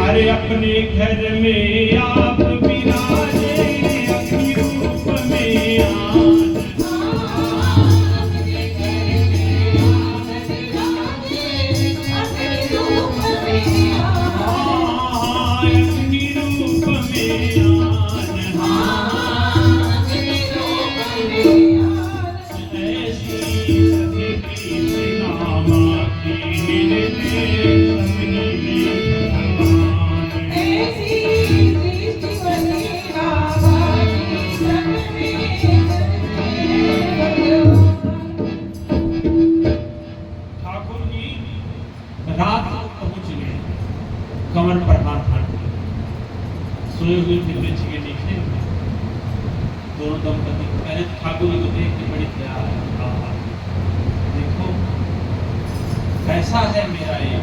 अरे अपने घर में आप विराजे अपनी रूप में आन। अपनी रूप में आन। ऐसी सखी नामा की कमर पर हाथ रख सोए हुए थे वृक्ष के नीचे। दोनों दंपति पहले ठाकुर जी को देख के बड़ी प्यार देखो कैसा है मेरा ये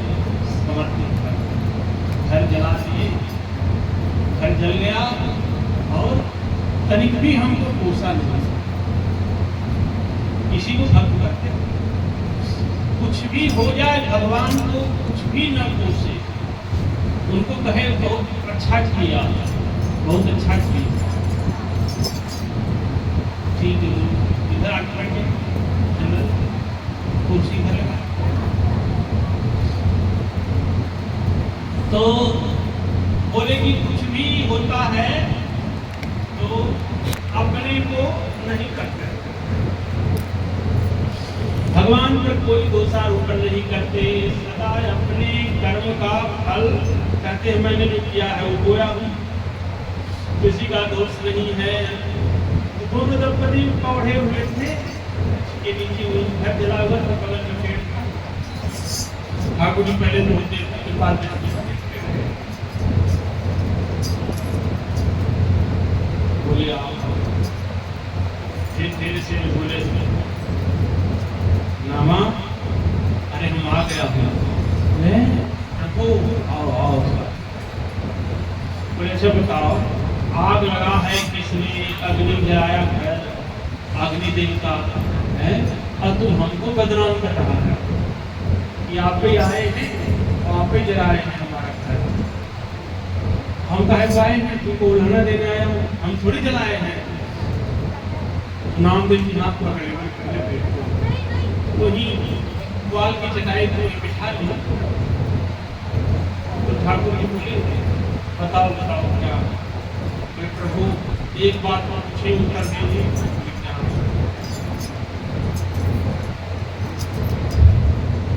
समर्पित घर जला दिए, घर जल गया और तनिक भी हमको पोसा नहीं। किसी को भक्त करते कुछ भी हो जाए भगवान को कुछ भी न पोसे, उनको कहे बहुत अच्छा किया, बहुत अच्छा किया। ठीक है इधर आके बैठे कुर्सी इधर लगा। तो बोले कि कुछ भी होता है तो अपने को नहीं करते, भगवान पर कोई दोषारोपण नहीं करते, सदा अपने कर्म का फल कहते हैं मैंने जो किया है वो बोया हूँ, किसी का दोष नहीं है। दोनों दंपति पौधे हुए थे के नीचे घर जला हुआ था, बगल में पेड़ था। ठाकुर जी पहले तो होते के पास बोले आओ, धीरे से बोले नामा अरे हम आ गया प्रभु आओ आओ। बोले अच्छा बताओ आग लगा है किसने, अग्नि जलाया घर, अग्नि देवता है और तुम हमको बदनाम कर रहा है कि आप पे आए हैं और आप पे जला रहे हैं हमारा घर। हम कहे आए हैं तुमको उल्हाना देने आया हूँ, हम थोड़ी जलाए हैं। नाम देव नाथ पकड़े वही ग्वाल की चटाई को बिठा लिया। तो ठाकुर जी बोले बताओ बताओ क्या। प्रभु एक बात पूछे उत्तर दीजिए।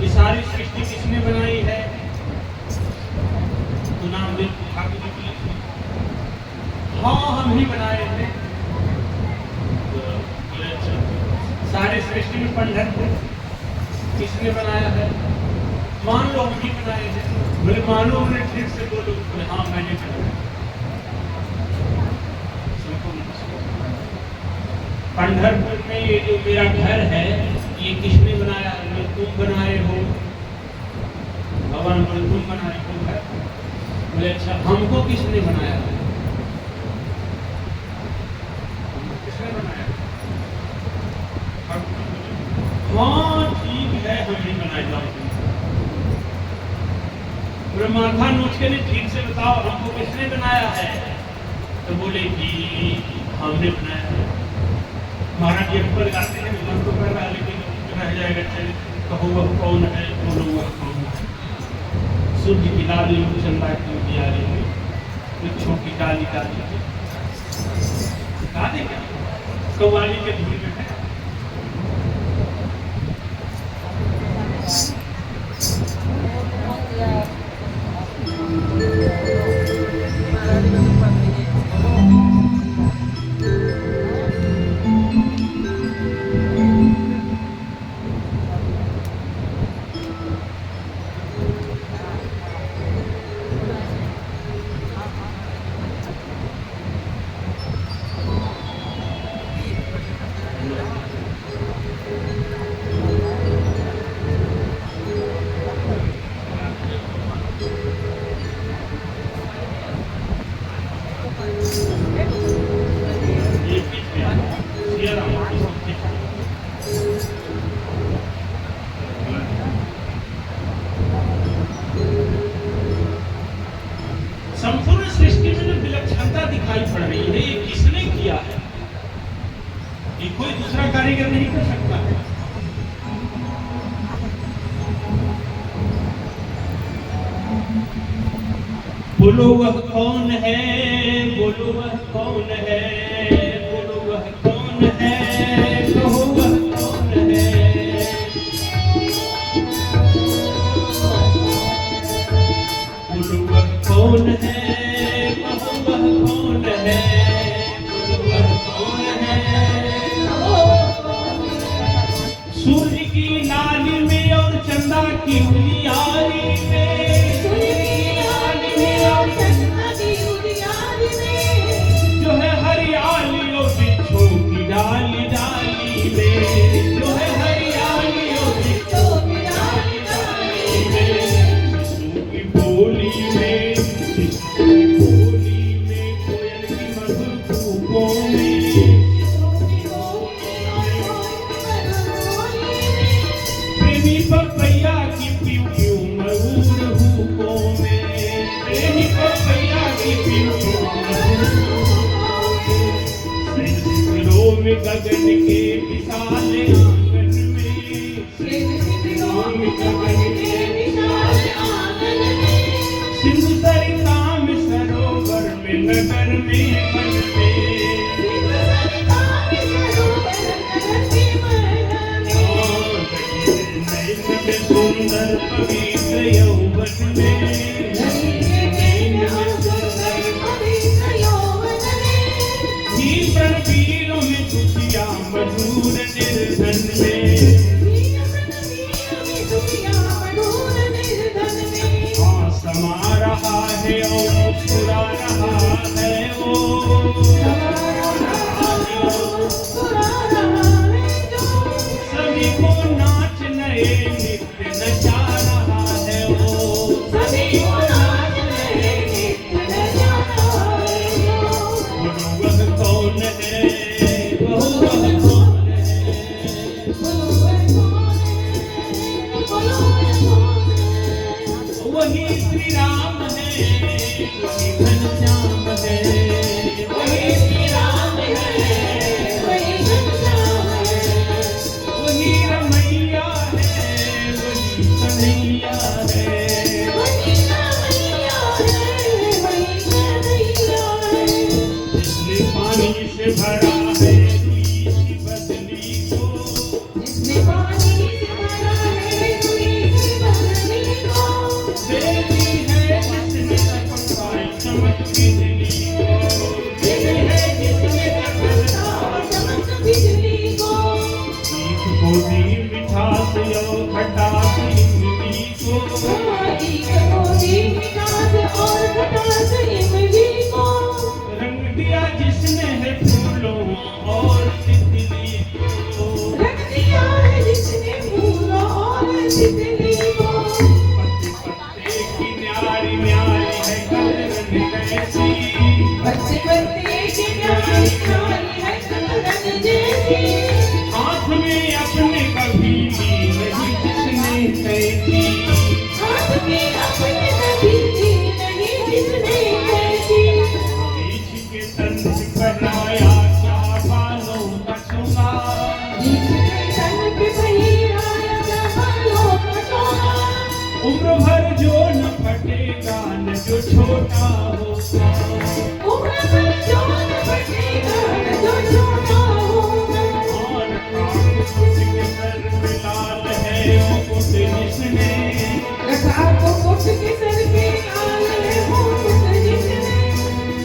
ये सारी सृष्टि किसने बनाई है? तो नाम देव ठाकुर जी बोले हाँ हम ही बनाए थे। सारे सृष्टि में पंडित किसने बनाया है? मान लो हम ही बनाए थे। बोले मानो हमने ठीक से बोलो। बोले हाँ मैंने बनाया। पंढरपुर में ये जो मेरा घर है ये किसने बनाया है? बोले तुम बनाए हो। भगवान बोले तुम बनाए हो घर। बोले अच्छा हमको किसने बनाया है? किसने बनाया? हाँ ठीक है हम ही बनाए जाओ। माथा नोच के ठीक से बताओ हमको किसने बनाया है? तो बोले कि हमने बनाया है। महाराज ये ऊपर गाते हैं मन तो कर रहा है लेकिन रह जाएगा। चलिए कहो वह कौन है, बोलो वह कौन है। सूर्य की लाली चंदा की प्यारी वृक्षों की डाली डाली गा दे क्या कव्वाली के धूल में है। कोई दूसरा कारीगर नहीं कर सकता है। बोलो वह कौन है, बोलो वह कौन है, बोलो वह कौन है, कहो वह कौन है। बोलो वह कौन है, कहो वह कौन है, बोलो वह कौन है। सूर्य की लाली में और चंदा की उजियारी में, जो है हरियाली और वृक्षों की डाली डाली में, जो है हरियाली और वृक्षों की डाली डाली में। शिशु की बोली में, शिशु की बोली में, कोयल की मधुर कूकों में, प्रेमी पपैया की प्यू प्यू मधुर हुकों में, प्रेमी पपैया की प्यू प्यू में, गगन के विशाल आंगन में, गगन के विशाल आंगन में, सिंधु सरिता में सरोवर में, नगर में मन में, सिंधु सरिता में सरोवर नगर में मन में, नैन में सुंदर पवित्र यौवन में, नैन में सुंदर पवित्र यौवन में, जीवन वीरों में खुशियां मधुर निर्धन में, हाँ समा रहा है और मुस्कुरा रहा है वो, सभी को नाच नए नित्य नचा रहा है वो, सभी को नाच नए नित्य नचा रहा है वो। बोलो वह कौन है, वही श्री राम है, वही घनश्याम है, वही श्री राम है, वही घनश्याम है, वही रमैया है, वही कन्हैया है, वही रमैया है, वही कन्हैया है। जिसने पानी से भरा है रुई की बदली को, जिसने पानी से भरा है रुई की बदली को, देती है जिसने तपस्या चमक बिजली को, देती है जिसने तपस्या चमक बिजली को, तीख बोधी मिठास और खटास इमली को, तीख बोधी मिठास और खटास इमली को, रंग दिया जिसने है फूलों और तितली को, रंग दिया है जिसने फूलों और तितली को, न्यारी न्यारी है कलरन कैसी, बच्चे बच्चे की न्यारी न्यारी है कलरन जैसी, हाथ में अपने कभी ली नहीं जिसने कैसी, हाथ में अपने कभी ली नहीं जिसने कैसी, बीच के तन पर आया क्या बालों का चोगा, बीच के तन पे आया क्या बालों का चोगा, उम्र भर जो न फटेगा न जो छोटा होगा, उम्र भर जो न फटेगा न जो छोटा होगा, और कान मुकुट के सर पे लाल है मुकुट जिसने, रखा मुकुट के सर पे लाल है मुकुट जिसने,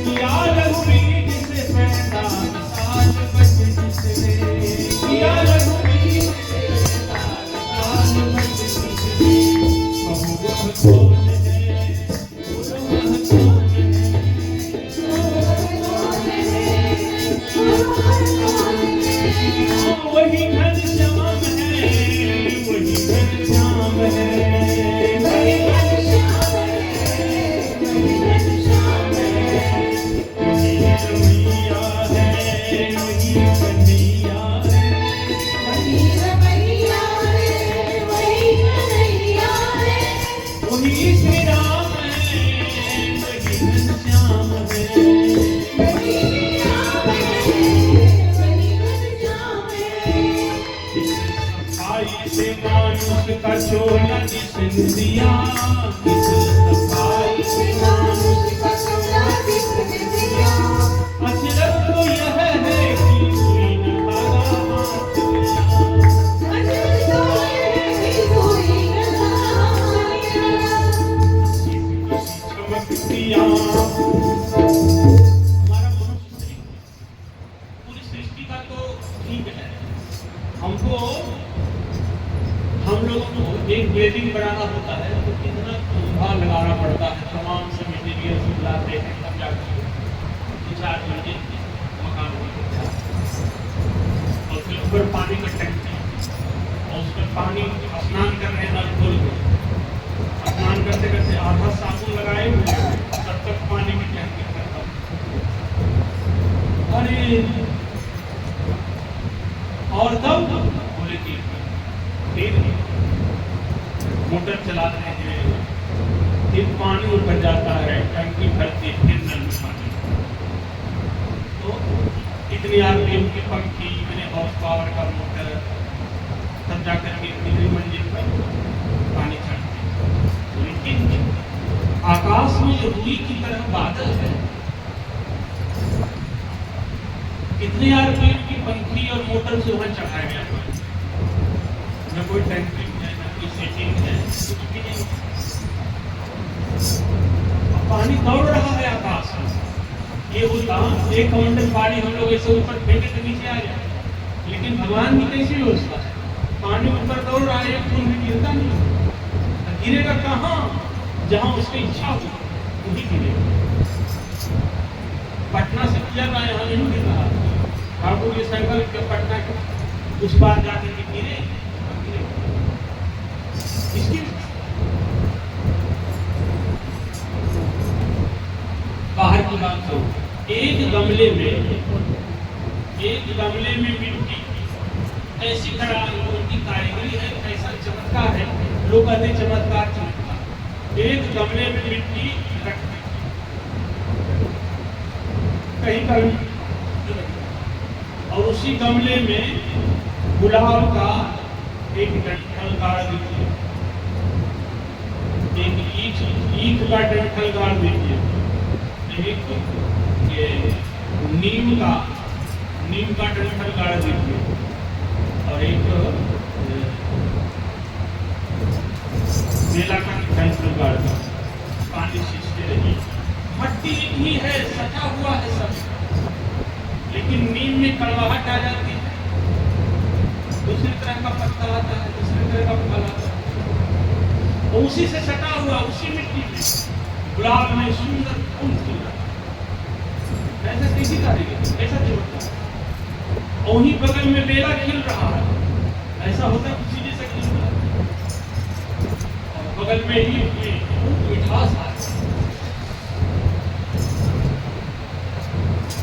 किया रघुवीर से पैदा साल बच जिसने, किया रघुवीर से पैदा साल बच जिसने। कौन है, बोलो वह कौन है, वही घनश्याम है, वही घनश्याम है, वही घनश्याम है, वही घनश्याम है, वही रमैया है, वही कन्हैया है, वही रमैया है, वही कन्हैया है, वही श्री राम है, वही घनश्याम है, वही श्री राम है, वही घनश्याम चोला जिस दिया किस सफाई से मानुष का चोला जिस दिया अचरज तो यह है कि कोई न भागा हाथ दिया अजर तो ये कि कोई न आया चमक दिया हमारा मनुष्य शरीर पूरी सृष्टि का तो ठीक है हमको हम लोगों को एक बिल्डिंग बनाना होता है तो कितना कुंभा लगाना पड़ता है तमाम से मटेरियल सब लाते हैं तब जाकर 2-4 मंजिल मकान बनता है और फिर ऊपर पानी का टंकी और उस पर पानी स्नान कर रहे हैं नल खोल के स्नान करते करते आधा साबुन लगाए हुए तब तक पानी की टंकी खत्म अरे और तब बोले कि फिर मोटर चलाते हैं फिर पानी ऊपर जाता है टंकी भरती फिर नल में पानी तो इतनी आरपीएम की पंखी इतने हॉर्स पावर का मोटर तब जाकर के इतनी मंजिल पर पानी चढ़ती लेकिन आकाश में जो रुई की तरह बादल है कितने आरपीएम की पंखी और मोटर से वहां चढ़ाया गया न कोई टैंकिंग है न कोई सेटिंग है कुछ भी नहीं पानी दौड़ रहा है आकाश में ये होता एक कमंडल पानी हम लोग ऐसे ऊपर फेंके तो नीचे आ जाए लेकिन भगवान की कैसी व्यवस्था है पानी ऊपर दौड़ रहा है एक फूल भी गिरता नहीं गिरेगा कहाँ जहाँ उसकी इच्छा हो वही गिरेगा पटना से गुजर रहा है यहाँ नहीं गिर रहा ठाकुर के साइकिल के पटना के उस बार जाकर के गिरे इसकी बाहर की बात करो एक गमले में मिट्टी ऐसी खड़ा उनकी कारीगरी है ऐसा चमत्कार है लोग कहते चमत्कार एक गमले में मिट्टी रख कहीं पर और उसी गमले में गुलाब का एक डंठल गाड़ दीजिए एक ईख का डंठल गाड़ दीजिए एक ये नीम का डंठल गाड़ दीजिए और एक बेला का डंठल गाड़ दीजिए पानी सींचते रहिए मट्टी ही है सटा हुआ है सब लेकिन नीम में कड़वाहट आ जाती है दूसरी तरह का पत्ता आता है दूसरी तरह का फल आता है और उसी से सटा हुआ उसी मिट्टी में गुलाब में सुंदर फूल खिला ऐसा कैसी कारीगरी ऐसा चमत्कार और वहीं बगल में बेला खिल रहा है ऐसा होता किसी जैसा खिल रहा है और बगल में ही मिठास आ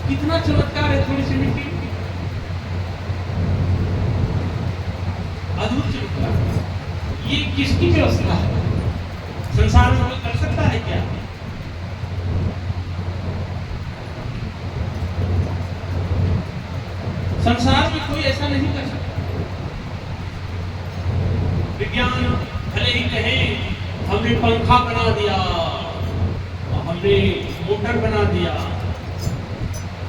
कितना चमत्कार है थोड़ी सी मिट्टी अद्भुत चमत्कार ये किसकी व्यवस्था है संसार में कोई कर सकता है क्या संसार में कोई ऐसा नहीं कर सकता विज्ञान भले ही कहे हमने पंखा बना दिया हमने मोटर बना दिया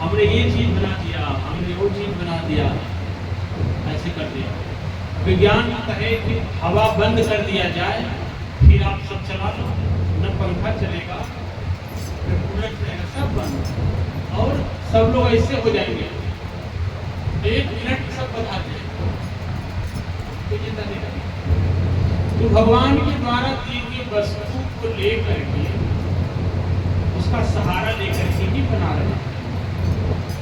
हमने ये चीज बना दिया हमने वो चीज बना दिया ऐसे कर दिया विज्ञान कहे कि हवा बंद कर दिया जाए फिर आप सब चला लो न पंखा चलेगा न कूलर चलेगा सब बंद और सब लोग ऐसे हो जाएंगे 1 मिनट सब बता देंगे तो चिंता नहीं करेंगे तो भगवान के द्वारा दी हुई वस्तु को लेकर के उसका सहारा लेकर के ही बना रहे हैं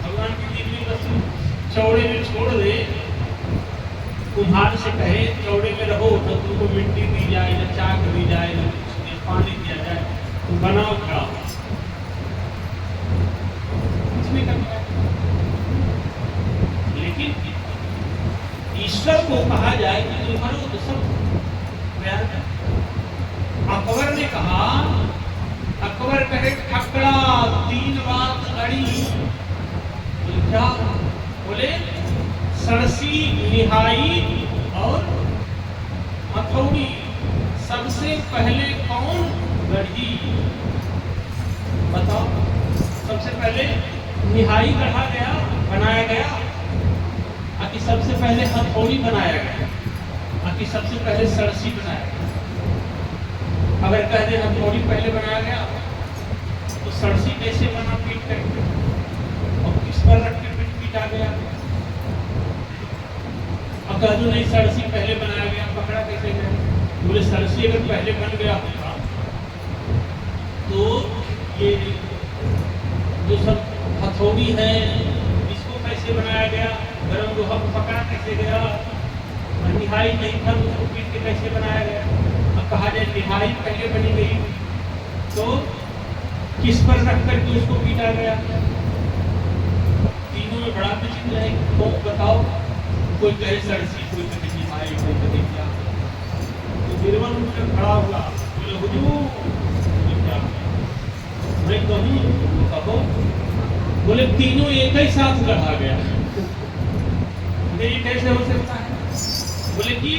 भगवान की दी हुई वस्तु चौड़े में छोड़ दे कुम्हार से कहे चौड़े में रहो तो तुमको मिट्टी दी जाए न चाक दी जाए न पानी दिया जाए तो बनाओ खड़ा कुछ नहीं करना लेकिन ईश्वर को कहा जाए कि तुम करो तो सब प्यार कर अकबर ने कहा अकबर कहे ठकड़ा 3 बात अड़ी क्या बोले सरसी निहाई और हथौड़ी सबसे पहले कौन गढ़ी? बताओ, सबसे पहले निहाई गढ़ा गया, बनाया गया, कि सबसे पहले हथौड़ी बनाया गया, कि सबसे पहले सरसी बनाया गया? अगर कह दे हथौड़ी पहले बनाया गया तो सरसी कैसे बना पीट करके, और किस पर रख के पीटा गया? अब कह दो नहीं सरसी पहले बनाया गया, पकड़ा कैसे गया? बोले सरसी अगर पहले बन गया होता तो ये जो सब हथौड़ी है इसको कैसे बनाया गया? गरम लोहा को पकड़ा कैसे गया? निहाई नहीं था उसको पीट के कैसे बनाया गया? अब कहा जाए निहाई पहले बनी गई तो किस पर रख करके उसको पीटा गया? तीनों में बड़ा विचित्र है। तो बताओ, कोई कहे सरसी, कोई कहे निहाई, कोई कहे क्या? तो बीरबल उठकर खड़ा हुआ, बोले हुजूर क्या मैं कहूँ तो कहो। बोले तीनों एक ही साथ गढ़ा गया। ये कैसे हो सकता है? बोले कि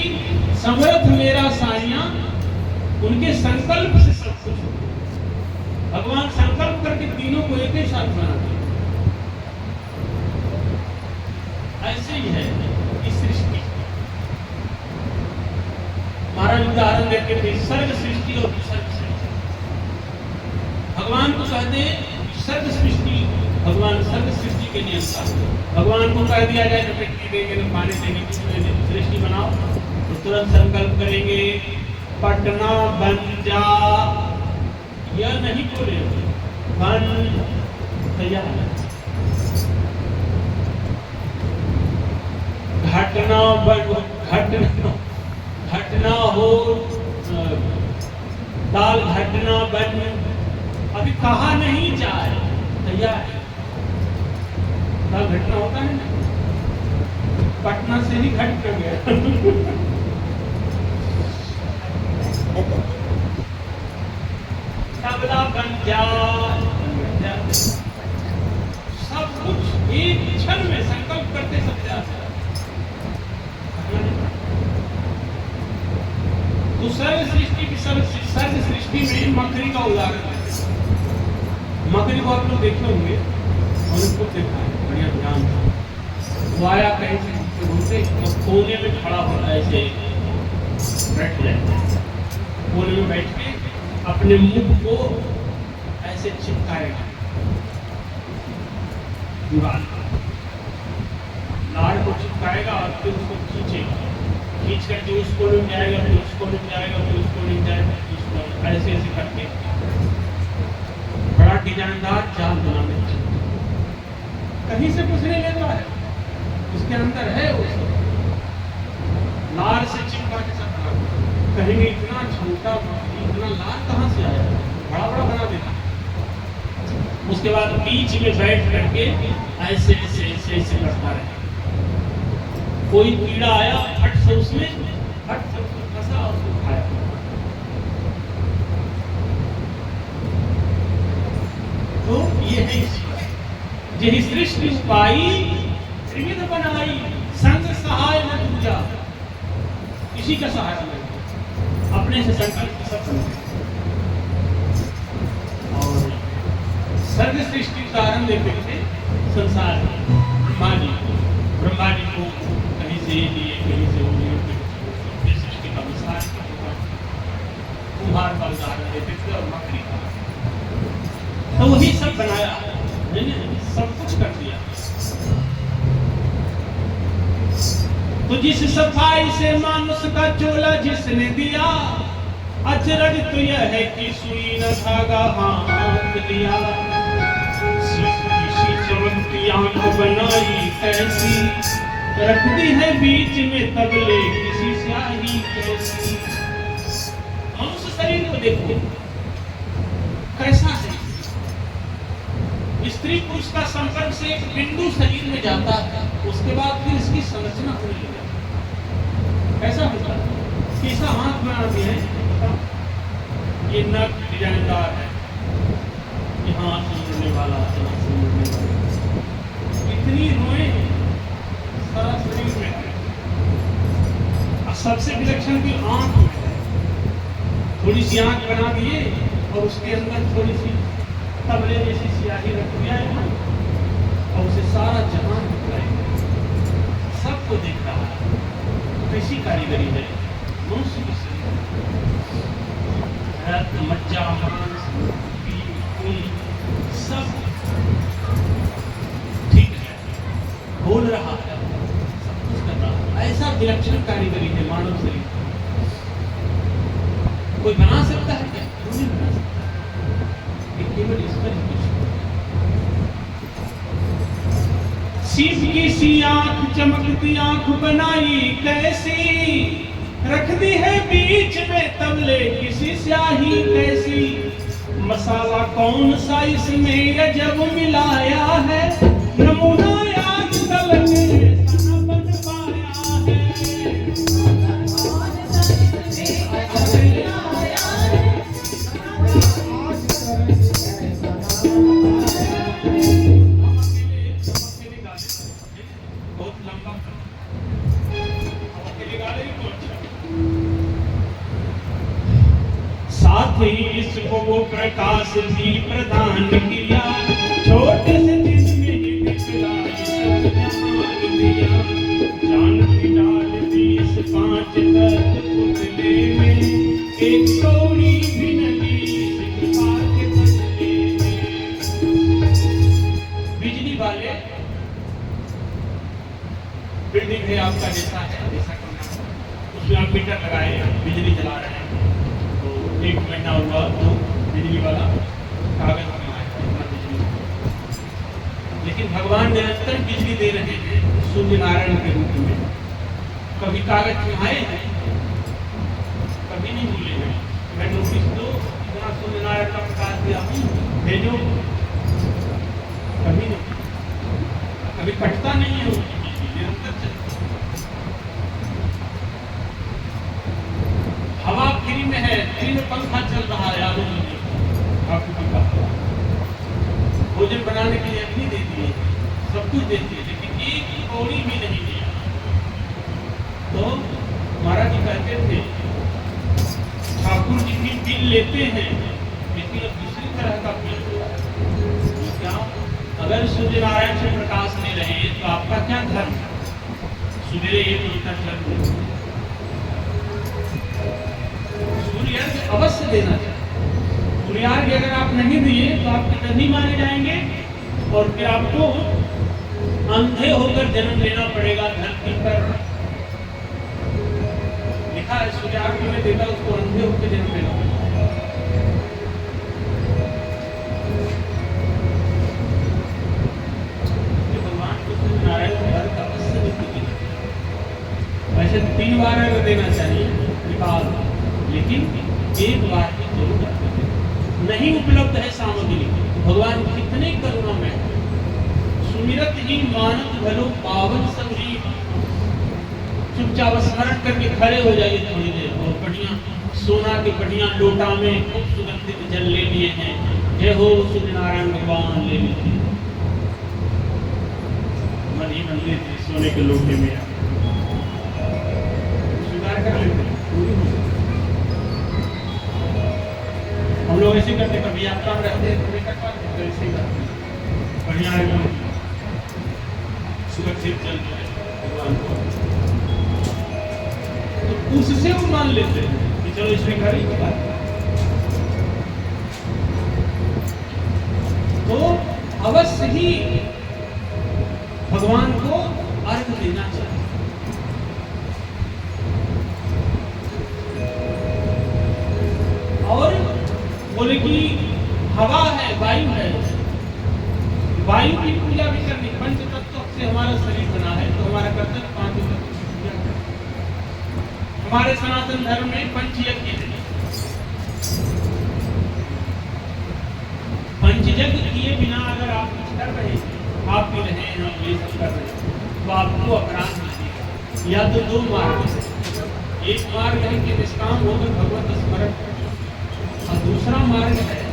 समर्थ मेरा साइयां, उनके संकल्प से सब कुछ हो। भगवान संकल्प करके तीनों को एक ही साथ बना दिया। ऐसे ही है इस सृष्टि। महाराज उदाहरण देते थे, सर्ग सृष्टि और विसर्ग सृष्टि। भगवान को कहते सर्ग सृष्टि, भगवान सर्ग सृष्टि के नियंता। भगवान को कह दिया जाए न मिट्टी देंगे न पानी देंगे, सृष्टि बनाओ तो तुरंत संकल्प करेंगे पटना बन जा। यह नहीं बोले बन तैयार। घटना बन, घटना हो, दाल घटना बन, अभी कहा नहीं जाए तैयार। दाल घटना होता है ना, पटना से ही घट कर गया। तबला बन जा, सब कुछ एक क्षण में संकल्प करते सब जाते। तो सर्व सृष्टि की सर्व सृष्टि में मकड़ी का उदाहरण है। मकड़ी को आप लोग देखे होंगे और उसको देखा है बढ़िया ध्यान से। वो आया कहीं से घूमते और कोने में खड़ा हो रहा है, ऐसे बैठ जाए कोने में बैठ के अपने मुख को ऐसे चिपकाएगा दीवार पर, लाड़ को चिपकाएगा और फिर उसको खींचेगा, खींच करके उस कोने में जाएगा, फिर उस कोने में जाएगा, फिर उस कोने में जाएगा, ऐसे ऐसे करके बड़ा डिजाइनदार जाल बनाने कहीं से कुछ नहीं लेता है, उसके अंदर है वो सब लार से चिपका के सब कहेंगे इतना छोटा इतना लार कहाँ से आया, बड़ा बड़ा बना देता। उसके बाद बीच में बैठ करके ऐसे ऐसे ऐसे ऐसे करता रहे। कोई कीड़ा आया फट से उसमें फंसा और उसको खाया। तो ये है यही सृष्टि पाई त्रिविध बनाई, संग सहाय न दूजा। इसी का सहारा नहीं, अपने से संकल्प सब बने। और सर्व सृष्टि उदाहरण देते थे संसार में। ब्रह्मा जी को कहीं से लिए, कहीं से लिए, सृष्टि का विस्तार कुम्हार का उदाहरण देते थे और मकड़ी का। तो वही सब बनाया, सब कुछ कर दिया। तो जिस सफाई से मानुष का चोला जिसने दिया, अचरज तो यह है कि सुई न धागा हाथ दिया। चमकती आंख बनाई कैसी, रख दी है बीच में तबले किसी स्याही कैसी। मनुष्य शरीर को देखो कैसा है, स्त्री पुरुष का संपर्क से एक बिंदु शरीर में जाता है, उसके बाद फिर इसकी संरचना होने लगी। कैसा होता है, कैसा हाथ बना दिया है, ये नख डिजाइनदार है, यहाँ से मुड़ने वाला, यहाँ से मुड़ने वाला, इतनी रोए सारा शरीर में है। और सबसे विलक्षण की आंख में है, थोड़ी सी आंख बना दिए और उसके अंदर थोड़ी सी तबले जैसी स्याही रख दिया है ना, और उसे सारा जहान दिखलाई, सबको देख रहा है। कैसी कारीगरी है, मनुष्य की शरीर, मज्जा, मांस, खून सब ठीक है, बोल रहा है, सब कुछ कर रहा है। ऐसा विलक्षण कारीगरी है मानव शरीर। कोई बना सकता है क्या? नहीं बना सकता। ये केवल ईश्वर ही कुछ। सीप की सी आंख, चमकती आंख बनाई कैसी, रख दी है बीच में तबले किसी स्याही कैसी। मसाला कौन सा इसमें अजब मिलाया है, नमूना याद तलक ऐसा न बन पाया है। बहुत लंबा साथ ही इसको वो प्रकाश भी प्रदान किया, छोटे से दिन में ही दिखलाई सब जहान दिया। जान भी डाल दी इस 5 तत्व पुतले में, एक कौड़ी भी नहीं सिखा के बदले में। बिजली वाले बिल्डिंग है आपका जैसा है, जैसा करना उसमें आप मीटर लगाए, बिजली जला रहे हैं, तो 1 महीना हुआ तो बिजली वाला कागज बनाया इतना बिजली। लेकिन भगवान निरंतर बिजली दे रहे हैं सूर्य नारायण के रूप में। कभी कागज चुहाए हैं, कभी नहीं भूले हैं। मैं नोटिस दो इतना सूर्य नारायण का प्रकाश दिया हूँ, भेजो, कभी नहीं, कभी कटता नहीं है, निरंतर चलता। हवा फ्री में है, 3 पंखा चल रहा है, भोजन बनाने के लिए अग्नि देती है, सब कुछ देती है, लेकिन एक कौड़ी भी नहीं दिया। तो महाराज जी कहते थे ठाकुर जी भी बिल लेते हैं, लेकिन अब दूसरी तरह का बिल हुआ है। क्या? अगर सूर्य नारायण से प्रकाश ले रहे हैं तो आपका क्या धर्म? सवेरे एक उनका धर्म सूर्यार्घ्य अवश्य देना चाहिए। सूर्यार्घ्य अगर आप नहीं दिए तो आप नहीं माने जाएंगे और फिर आपको अंधे होकर जन्म लेना पड़ेगा धरती पर। लिखा है सूर्यार्घ्य में देता उसको अंधे होकर जन्म लेना पड़ेगा। भगवान कृष्ण नारायण का अवश्य वैसे 3 बार अगर देना चाहिए निकाल, लेकिन एक बार की जरूर नहीं उपलब्ध है सामग्री। भगवान कितने करुणामय है। सुमिरत ही मानत भलो पावन संजीव। चुपचाप स्मरण करके खड़े हो जाइए थोड़ी देर, और बढ़िया सोना के बढ़िया लोटा में खूब सुगंधित जल ले लिए हैं। जय हो सूर्य नारायण भगवान ले लीजिए। मन ही मन लेते सोने के लोटे में स्वीकार कर लेते, पूरी हो सकती। हम लोग ऐसे करते, कभी यात्रा में रहते हैं तो नहीं कर पाते, तो ऐसे ही करते बढ़िया एकदम सुरक्षित चल रहे भगवान को, तो उससे वो मान लेते हैं कि चलो इसमें खड़ी बात। तो अवश्य ही भगवान को अर्घ देना चाहिए। और बोले कि हवा है, वायु है, वायु की पूजा भी करनी। पंच तत्व से हमारा शरीर बना है, तो हमारा कर्तव्य 5 तत्व की पूजा करना। हमारे सनातन धर्म में पंचयज्ञ है। पंचयज्ञ किए बिना अगर आप कुछ कर रहे हैं, आप भी रहे हैं, हम ये सब कर रहे हैं, तो आपको अपराध लगेगा। या तो 2 मार्ग है, एक मार्ग है कि निष्काम होकर भगवत स्मरण, और दूसरा मार्ग है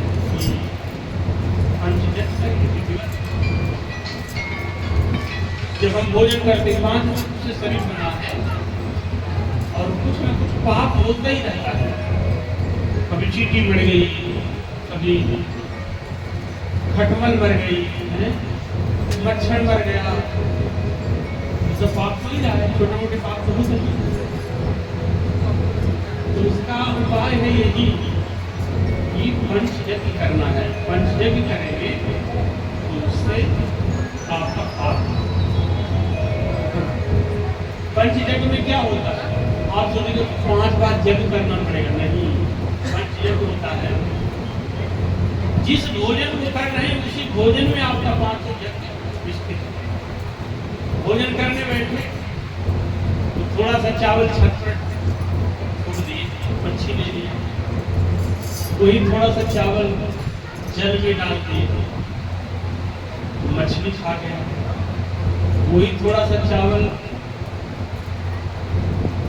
जब हम भोजन करते हैं 5 तत्व से शरीर बना है और कुछ न कुछ पाप होता ही रहता है। कभी चींटी मर गई, कभी खटमल मर गई है, मच्छर मर गया, तो पाप तो ही रहा है, छोटे मोटे पाप तो हो सकते हैं। तो उसका उपाय है यही कि पंचयज्ञ करना है। पंचयज्ञ करेंगे तो उससे आपका पाप। पंचयज्ञ में क्या होता है? आप सोचेंगे 5 बार यज्ञ करना पड़ेगा, नहीं। पंचयज्ञ होता है जिस भोजन को कर रहे हैं उसी भोजन में आपका 500 यज्ञ स्थित है। भोजन करने बैठे तो थोड़ा सा चावल छत पर छोड़ दिए, मच्छी ले लिया, वही थोड़ा सा चावल जल में डाल दिए, मछली खा गया। वही थोड़ा सा चावल,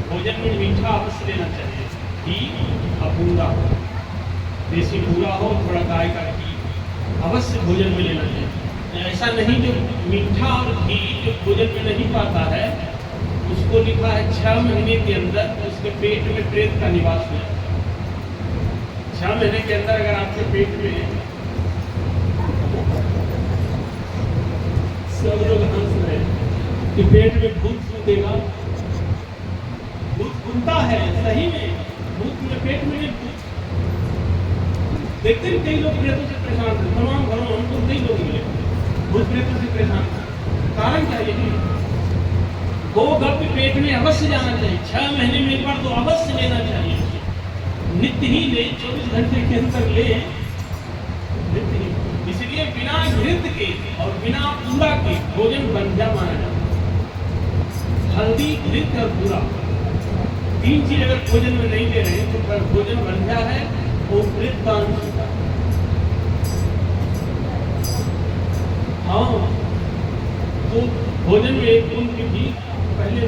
भोजन में मीठा अवश्य लेना चाहिए, घी अपूरा, देसी पूरा हो, थोड़ा गाय का घी अवश्य भोजन में लेना चाहिए। ऐसा नहीं जो मीठा और घी जो भोजन में नहीं पाता है उसको लिखा है 6 महीने के अंदर उसके पेट में प्रेत का निवास हो जाता है। 6 महीने के अंदर अगर आपके पेट में, सब लोग हंस रहे हैं कि पेट में भूत सूतेगा, भूत घूमता है, सही में भूत में पेट में भूत देखते हैं। कई लोग प्रेतों से परेशान थे, तमाम घरों में हमको कई लोग मिले भूत प्रेतों से परेशान थे। कारण क्या है? गोगप्य पेट में अवश्य जाना चाहिए, 6 महीने में एक बार तो अवश्य लेना चाहिए, नित्य ही ले, 24 घंटे के अंदर ले, नित्य ही। इसलिए बिना घृत के और बिना पूरा के भोजन बंध्या माना जाता है। हल्दी, घृत और पूरा 3 चीज अगर भोजन में नहीं ले रहे हैं तो भोजन बंध्या है और घृत का अंश होता है। हाँ, तो भोजन में एक गुण की भी पहले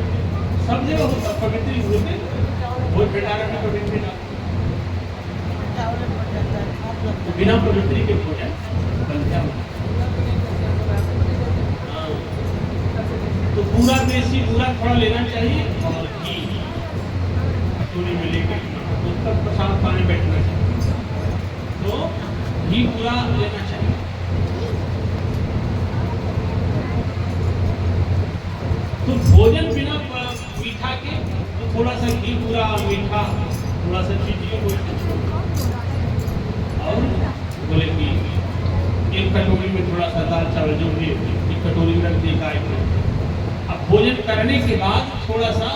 सब जगह होता, पवित्री होते भोज भंडारण में पवित्री डाल, बिना पवित्री के भोजन बंध्या होता। तो पूरा देसी पूरा थोड़ा लेना चाहिए और घी कटोरी में लेकर उसका प्रसाद पानी बैठना चाहिए, तो घी पूरा लेना चाहिए। तो भोजन बिना मीठा के तो थोड़ा सा घी पूरा, मीठा थोड़ा सा, चीटियों को और बोले कि एक कटोरी में थोड़ा सा दाल चावल जो भी एक कटोरी में रख दिए गाय को। अब भोजन करने के बाद थोड़ा सा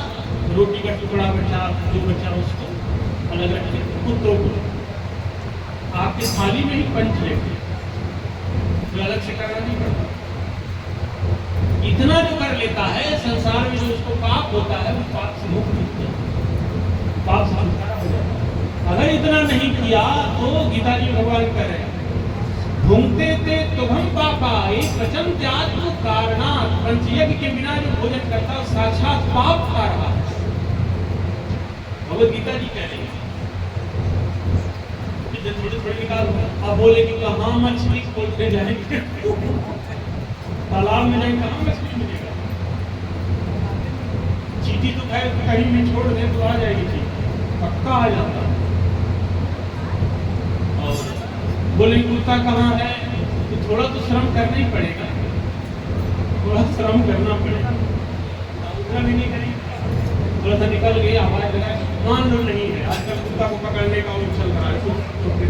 रोटी का टुकड़ा बचा, जो बचा उसको अलग रख के कुत्तों को आपके थाली में ही पंच लेते, जो अलग से करना नहीं पड़ता। इतना जो कर लेता है संसार में, जो उसको पाप होता है वो पाप से मुक्त होता है, पाप से छुटकारा हो जाता है। अगर इतना नहीं किया तो गीता जी भगवान कह रहे हैं, घूमते थे तो हम पापा एक वचन त्याग को कारणात। पंचयज्ञ के बिना जो भोजन करता है साक्षात पाप खा रहा है, भगवत गीता जी कह रही है। थोड़ी निकाल, अब बोले कि कहाँ मछली खोलते जाएंगे, तालाब में जाएंगे, कहाँ मछली मिलेगा? चींटी तो खैर कहीं भी छोड़ दे तो आ जाएगी, चींटी पक्का आ जाता है। और बोले कुत्ता कहाँ है, तो थोड़ा तो श्रम करना ही पड़ेगा, थोड़ा श्रम करना पड़ेगा, उतना भी नहीं करेंगे। थोड़ा सा निकल गई, आवाज लगा, मान लो नहीं है। आजकल कुत्ता को पकड़ने का वो चल रहा है, कुत्ते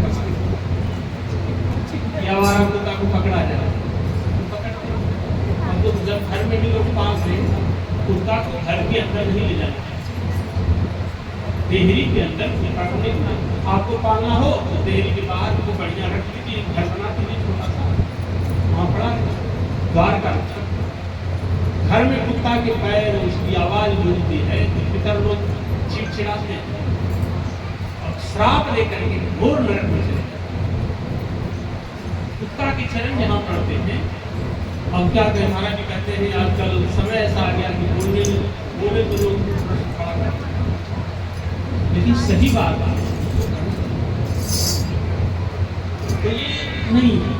आवारा कुत्ता को पकड़ा जाए, हम तो जब घर में भी लोग पास हैं, कुत्ता को घर के अंदर नहीं ले जाना, देहरी के अंदर कुत्ता को नहीं लेना। आपको पालना हो तो देहरी के बाहर को बढ़िया रख लीजिए, घर बना दीजिए छोटा सा, वहाँ पड़ा द्वार का। घर में कुत्ता के पैर, उसकी आवाज गूंजती है तो पितर लोग चिड़चिड़ाते हैं और श्राप लेकर के घोर नरक में चले जाते हैं। कुत्ता के चरण यहाँ पड़ते हैं। अब क्या कहें, महाराज जी कहते हैं आजकल समय ऐसा आ गया कि बोले तो लोग प्रश्न खड़ा करते हैं, लेकिन सही बात है तो ये नहीं है।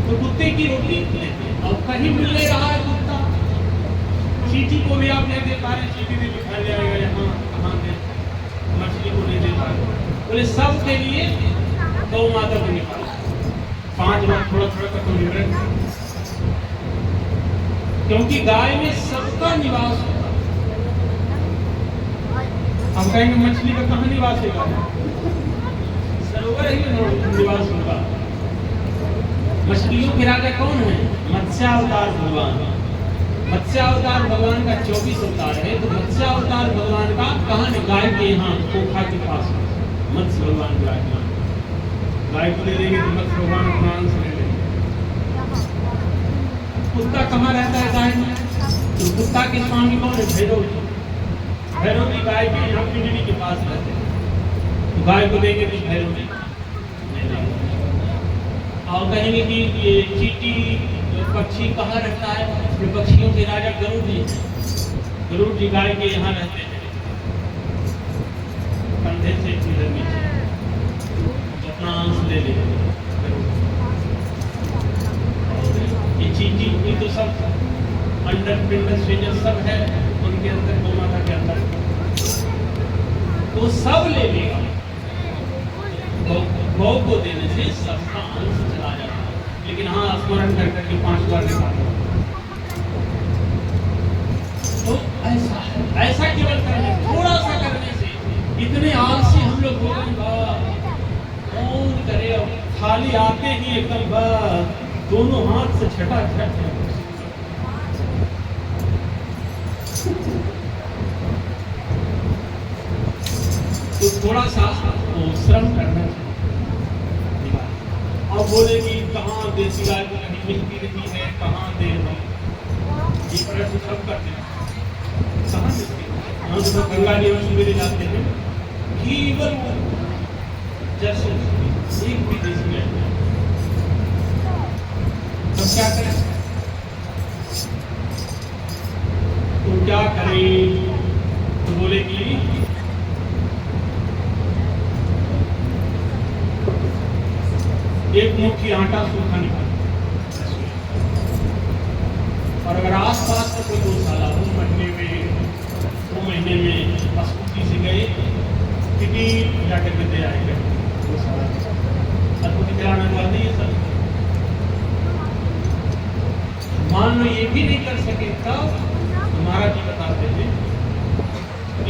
तो कुत्ते की रोटी लेते हैं, अब कहीं मिल नहीं रहा है कुत्ता, चींटी को भी आप नहीं दे पा रहे, चींटी ने दिखा जाएगा यहाँ कहाँ दे, मछली को नहीं दे पा रहे, बोले सबके लिए गौ माता को निकाला। 5 बार थोड़ा थोड़ा कर निकले, क्योंकि गाय में सबका निवास होता है। हम कहेंगे मछली का कहाँ निवास होगा? सरोवर ही निवास होगा। मछलियों के राजा कौन है? मत्स्यावतार भगवान। मत्स्यावतार भगवान का 24 अवतार है, तो मत्स्यावतार भगवान का कहाँ है? गाय के यहाँ पोखा के पास मत्स्य भगवान विराजमान। गाय को ले लेंगे तो मत्स्य भगवान अपना अंश ले लेंगे। कुत्ता कहाँ रहता है गाय में? तो कुत्ता के स्वामी कौन है? भैरव जी। भैरव जी गाय के यहाँ पिंडली के पास रहते हैं, तो गाय को देंगे तो भैरव जी ले लेंगे। और कहेंगे कि ये चींटी पक्षी कहाँ रहता है? ये पक्षियों के राजा गरुड़ जी हैं। गरुड़ जी गाय के यहाँ रहते हैं, कंधे से इधर नीचे अपना अंश ले लेंगे। ये चींटी ये तो सब अंडर पिंड स्वेजर सब है उनके अंदर, गौ माता के अंदर, तो सब ले लेगा। गौ को देने से सबका अंश चला जाता है। लेकिन हाँ, स्मरण कर करके 5 बार निकालो। तो ऐसा केवल करने, थोड़ा सा करने से इतने आलसी हम लोग हो गए। कौन करे? अब खाली आते ही एकदम दोनों हाथ से छटा छट। तो थोड़ा सा श्रम करना चाहिए। अब बोले कि कहाँ देसी गाय को कहीं मिलती नहीं है, कहाँ दे दो, ये प्रश्न सब करते हैं। कहाँ मिलती है? हम तो गंगा जी सवेरे जाते हैं, केवल जैसे एक भी देसी गाय नहीं। तो क्या करें? तो क्या करें? तो बोले कि एक मुट्ठी आटा सूखा निकाल, और अगर आस पास का कोई गौशाला 2 महीने में स्कूटी से गए कितनी जाकर के दे आएंगे गौशाला स्कूटी चलाने वाले ये सब। मान लो ये भी नहीं कर सके तब हमारा जी बताते हैं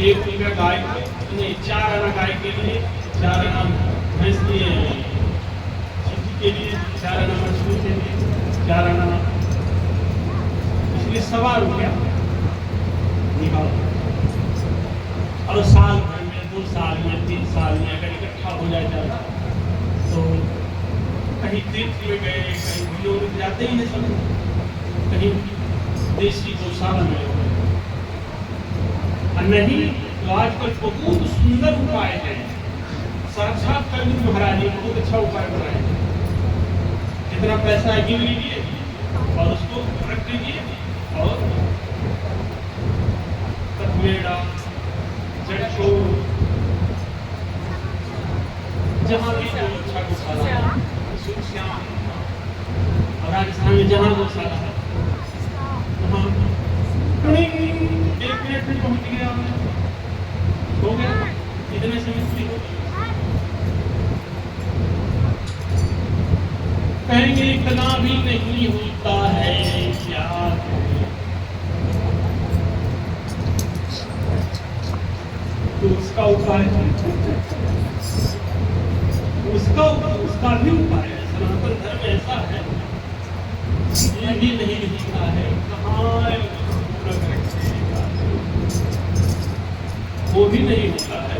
1 रुपया गाय नहीं, 4 आना गाय के लिए, 4 आना भैंस के लिए, 4 आना मछली के लिए, 4 आना, इसलिए 1.25 रुपया निकालो। और साल भर में, 2 साल में, 3 साल में अगर इकट्ठा हो जाए ज़्यादा, तो कहीं तीर्थ में गए, कहीं लोग जाते ही नहीं सब, कहीं देसी गौशाला में गए। और नहीं तो आजकल बहुत सुंदर उपाय है। साक्षात कवि महाराज ने बहुत अच्छा उपाय बनाया है। जितना पैसा है गिन लीजिए और उसको रख लीजिए, और कटमेड़ा, जटचोर, जहाँ भी जो अच्छा गौशाला है, सुखश्याम, और राजस्थान में जहाँ गौशाला है वहाँ 1 मिनट में पहुँच गया, हो गया, इतने से मुक्ति हो गई। कहेंगे इतना भी नहीं होता है क्या? तो उसका उपाय, उसका भी उपाय है। सनातन धर्म ऐसा है, ये भी नहीं होता है, कहाँ वो भी नहीं होता है।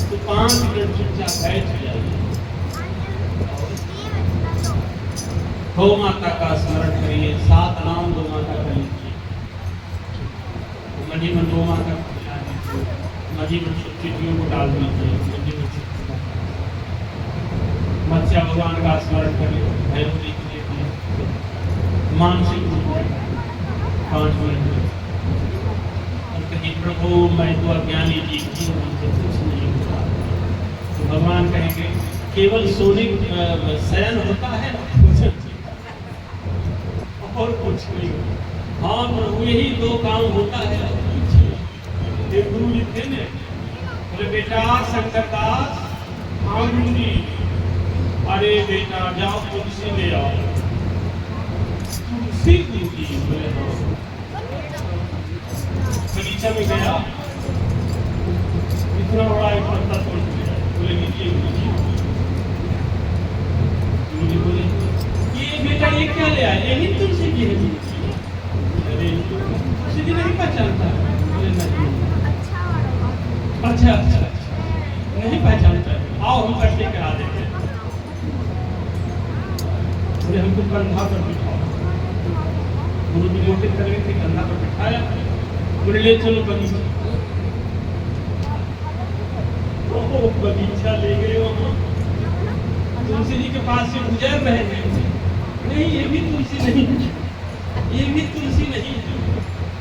तो 5 मिनट चुपचाप बैठ जाइए, गौ माता का स्मरण करिए, 7 नाम गौ माता का लीजिए, मनी में गौ माता को मिला दीजिए, मनी में चिट्ठियों को डाल दीजिए, मत्स्य भगवान का स्मरण करिए, भैरव जी के लिए मानसिक 5 मिनट, और कहीं प्रभु मैं तो अज्ञानी जीव हूँ, मुझसे कुछ नहीं होता। तो भगवान कहेंगे केवल सोने शयन होता है और कुछ नहीं। हाँ प्रभु यही 2 काम होता है। एक गुरु जी थे ने, बोले बेटा शंकरदास, हाँ गुरुजी। अरे बेटा जाओ तुलसी ले आओ। तुलसी गुरुजी? बोले हाँ। बगीचा में गया, इतना बड़ा एक पत्ता तोड़ दिया। बोले लीजिए गुरुजी। गुरुजी बोले ये बेटा ये क्या ले आया? यही तुलसी की है गुरुजी। अरे तुलसी की नहीं पहचानता? बोले नहीं। अच्छा अच्छा नहीं पहचानता, आओ हम करके करा देते हैं। बोले हमको कंधा पर बिठाओ। गुरुजी मोटे करने थे, कंधा पर बिठाया। बोले ले चलो बगीचा। बगीचा ले गए वहाँ, तुलसी जी के पास से गुजर रहे हैं। नहीं ये भी तुलसी नहीं, ये भी तुलसी नहीं,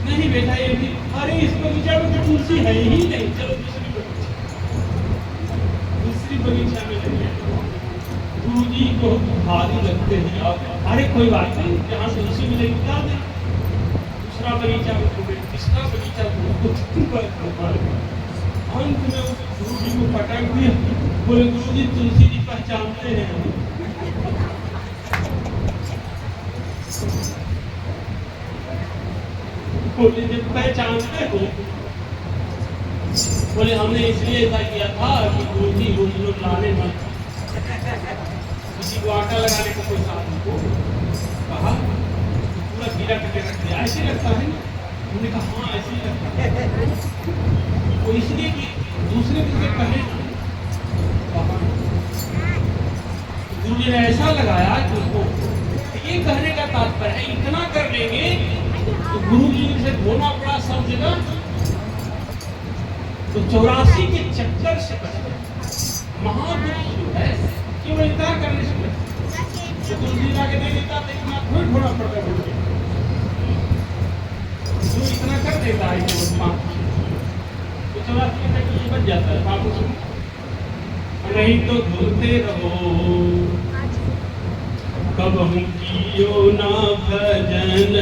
नहीं बेटा ये भी। अरे इस बगीचा में तो तुलसी है ही नहीं, चलो दूसरी बगीचा में ले गए। गुरुजी को भारी लगते हैं। अरे कोई बात नहीं, जहाँ तुलसी मिलेगी बता दे। दूसरा बगीचा में तो गए, तीसरा बगीचा अंत में गुरुजी को पटक दिया। बोले गुरुजी तुलसी जी पहचानते हैं? बोले जब पहचानते हो? बोले हमने इसलिए ऐसा किया था कि गुरुजी रोज रोज लाने मत, किसी को आटा लगाने को कोई साथ को कहा पूरा कीड़ा करके रख दिया। ऐसे लगता है ना? हमने कहा हाँ ऐसे ही लगता है। वो इसलिए कि दूसरे दिन से कहे गुरुजी ने ऐसा लगाया कि उसको ये कहने का तात्पर्य है इतना कर लेंगे तो गुरुजी से धोना पड़ा सब जगह, तो 84 के चक्कर से बच गए। महादुख है केवल इतना करने से बच। तो तुलसी लाके दे देता तो इतना थोड़ी थोड़ा पड़ता है, जो इतना कर देता है केवल पाप, तो 84 के चक्कर से बच जाता है पापों से। नहीं तो धुलते रहो कब हम कियो ना भजन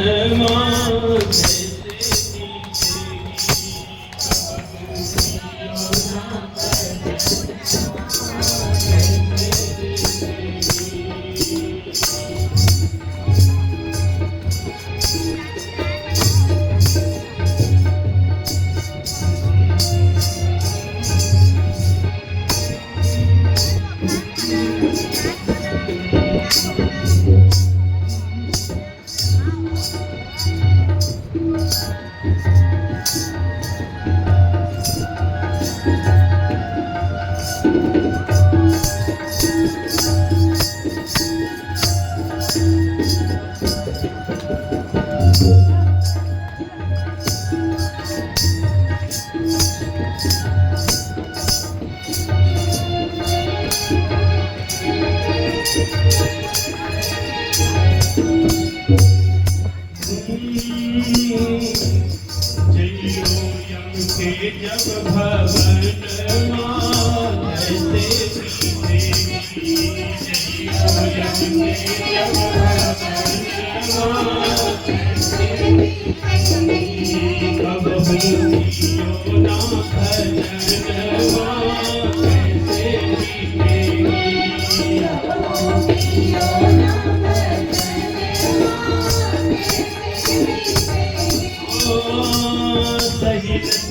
जब भवन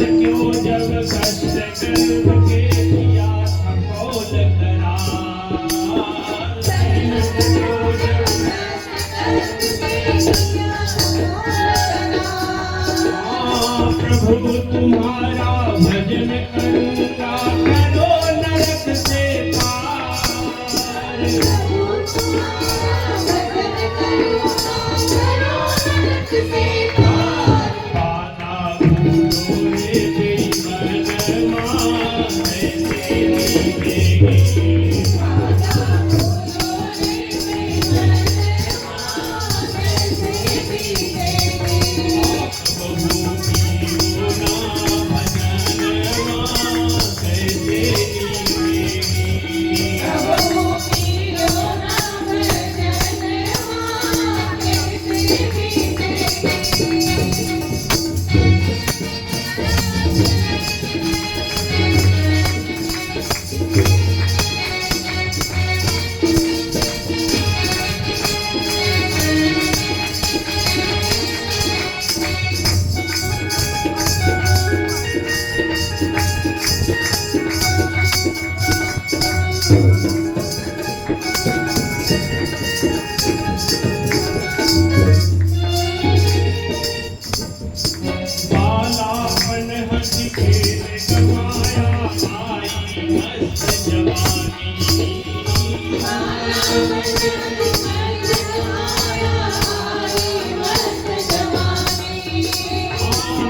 क्यों जब कष्ट कर्म के किया थकोल करार, प्रभु तुम्हारा भजन करूंगा करो नरक से पार,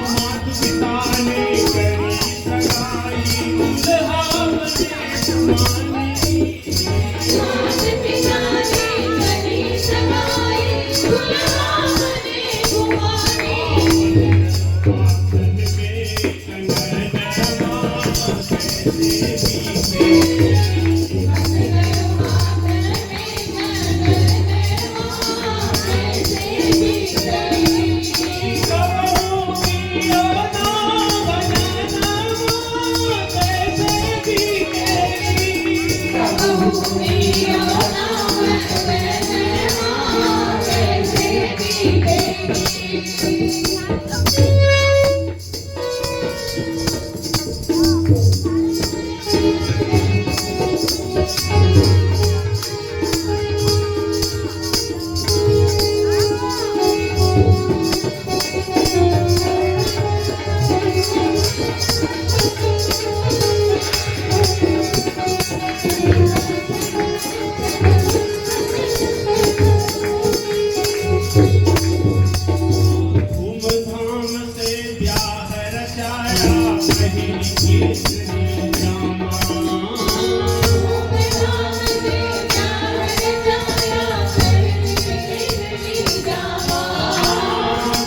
मात पिता ने करी सगाई दुल्हा बने जमानी बांधन के कंगनवा कैसे बीते कबहू पियो ना भजनवा कैसे बीते धूमधाम से ब्याह रचाया बहिन की श्री जामा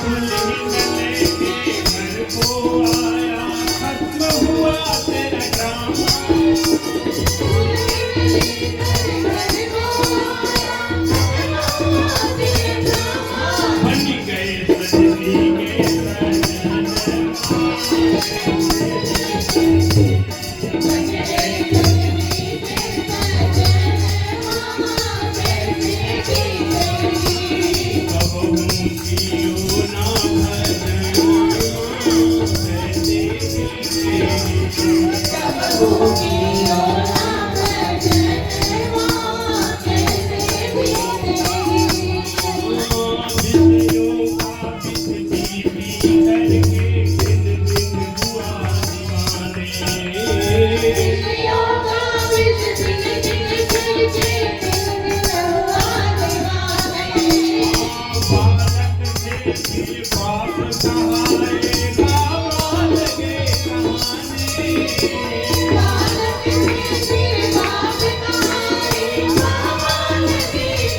दुल्हन लेके घर को आया खत्म हुआ तेरा ड्रामा बन गए सजनी के कबहू कियो ना भजनवा कैसे बीते विषयों का विष पी करके दिन दिन हुआ दीवाने बालक से फिर बाप कहाएगा बाल के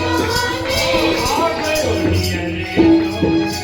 कहानी आ गयो नियरे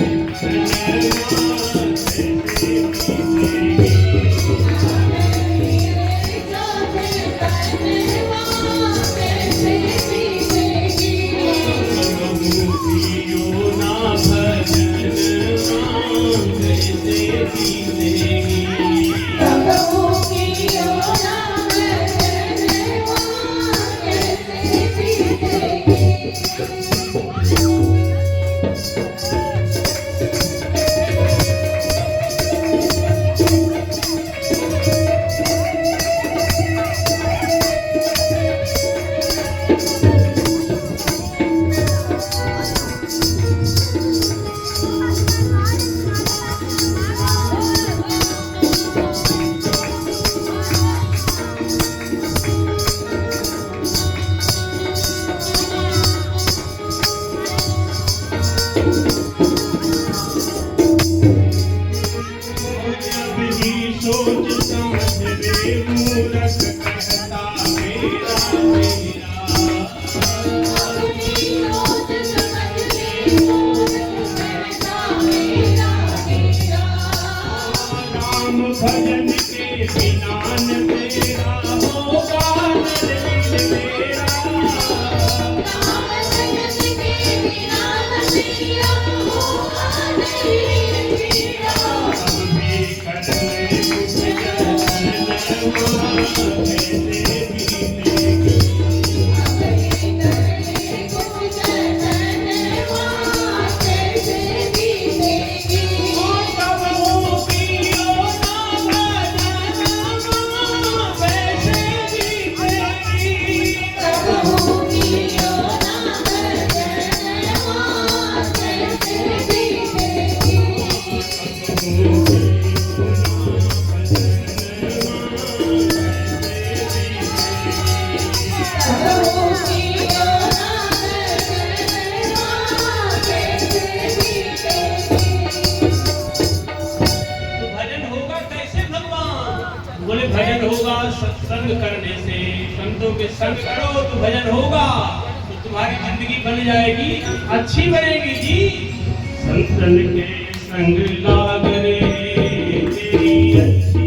सोच समझ रे मूरख कहता मेरा राम भजन के बिना न तेरा होगा नर मेरा अब भी कर ले भजन होगा सत्संग करने से। संतों के संग करो तो भजन होगा, तो तुम्हारी जिंदगी बन जाएगी, अच्छी बनेगी जी। संतन के संग लाग रे तेरी अच्छी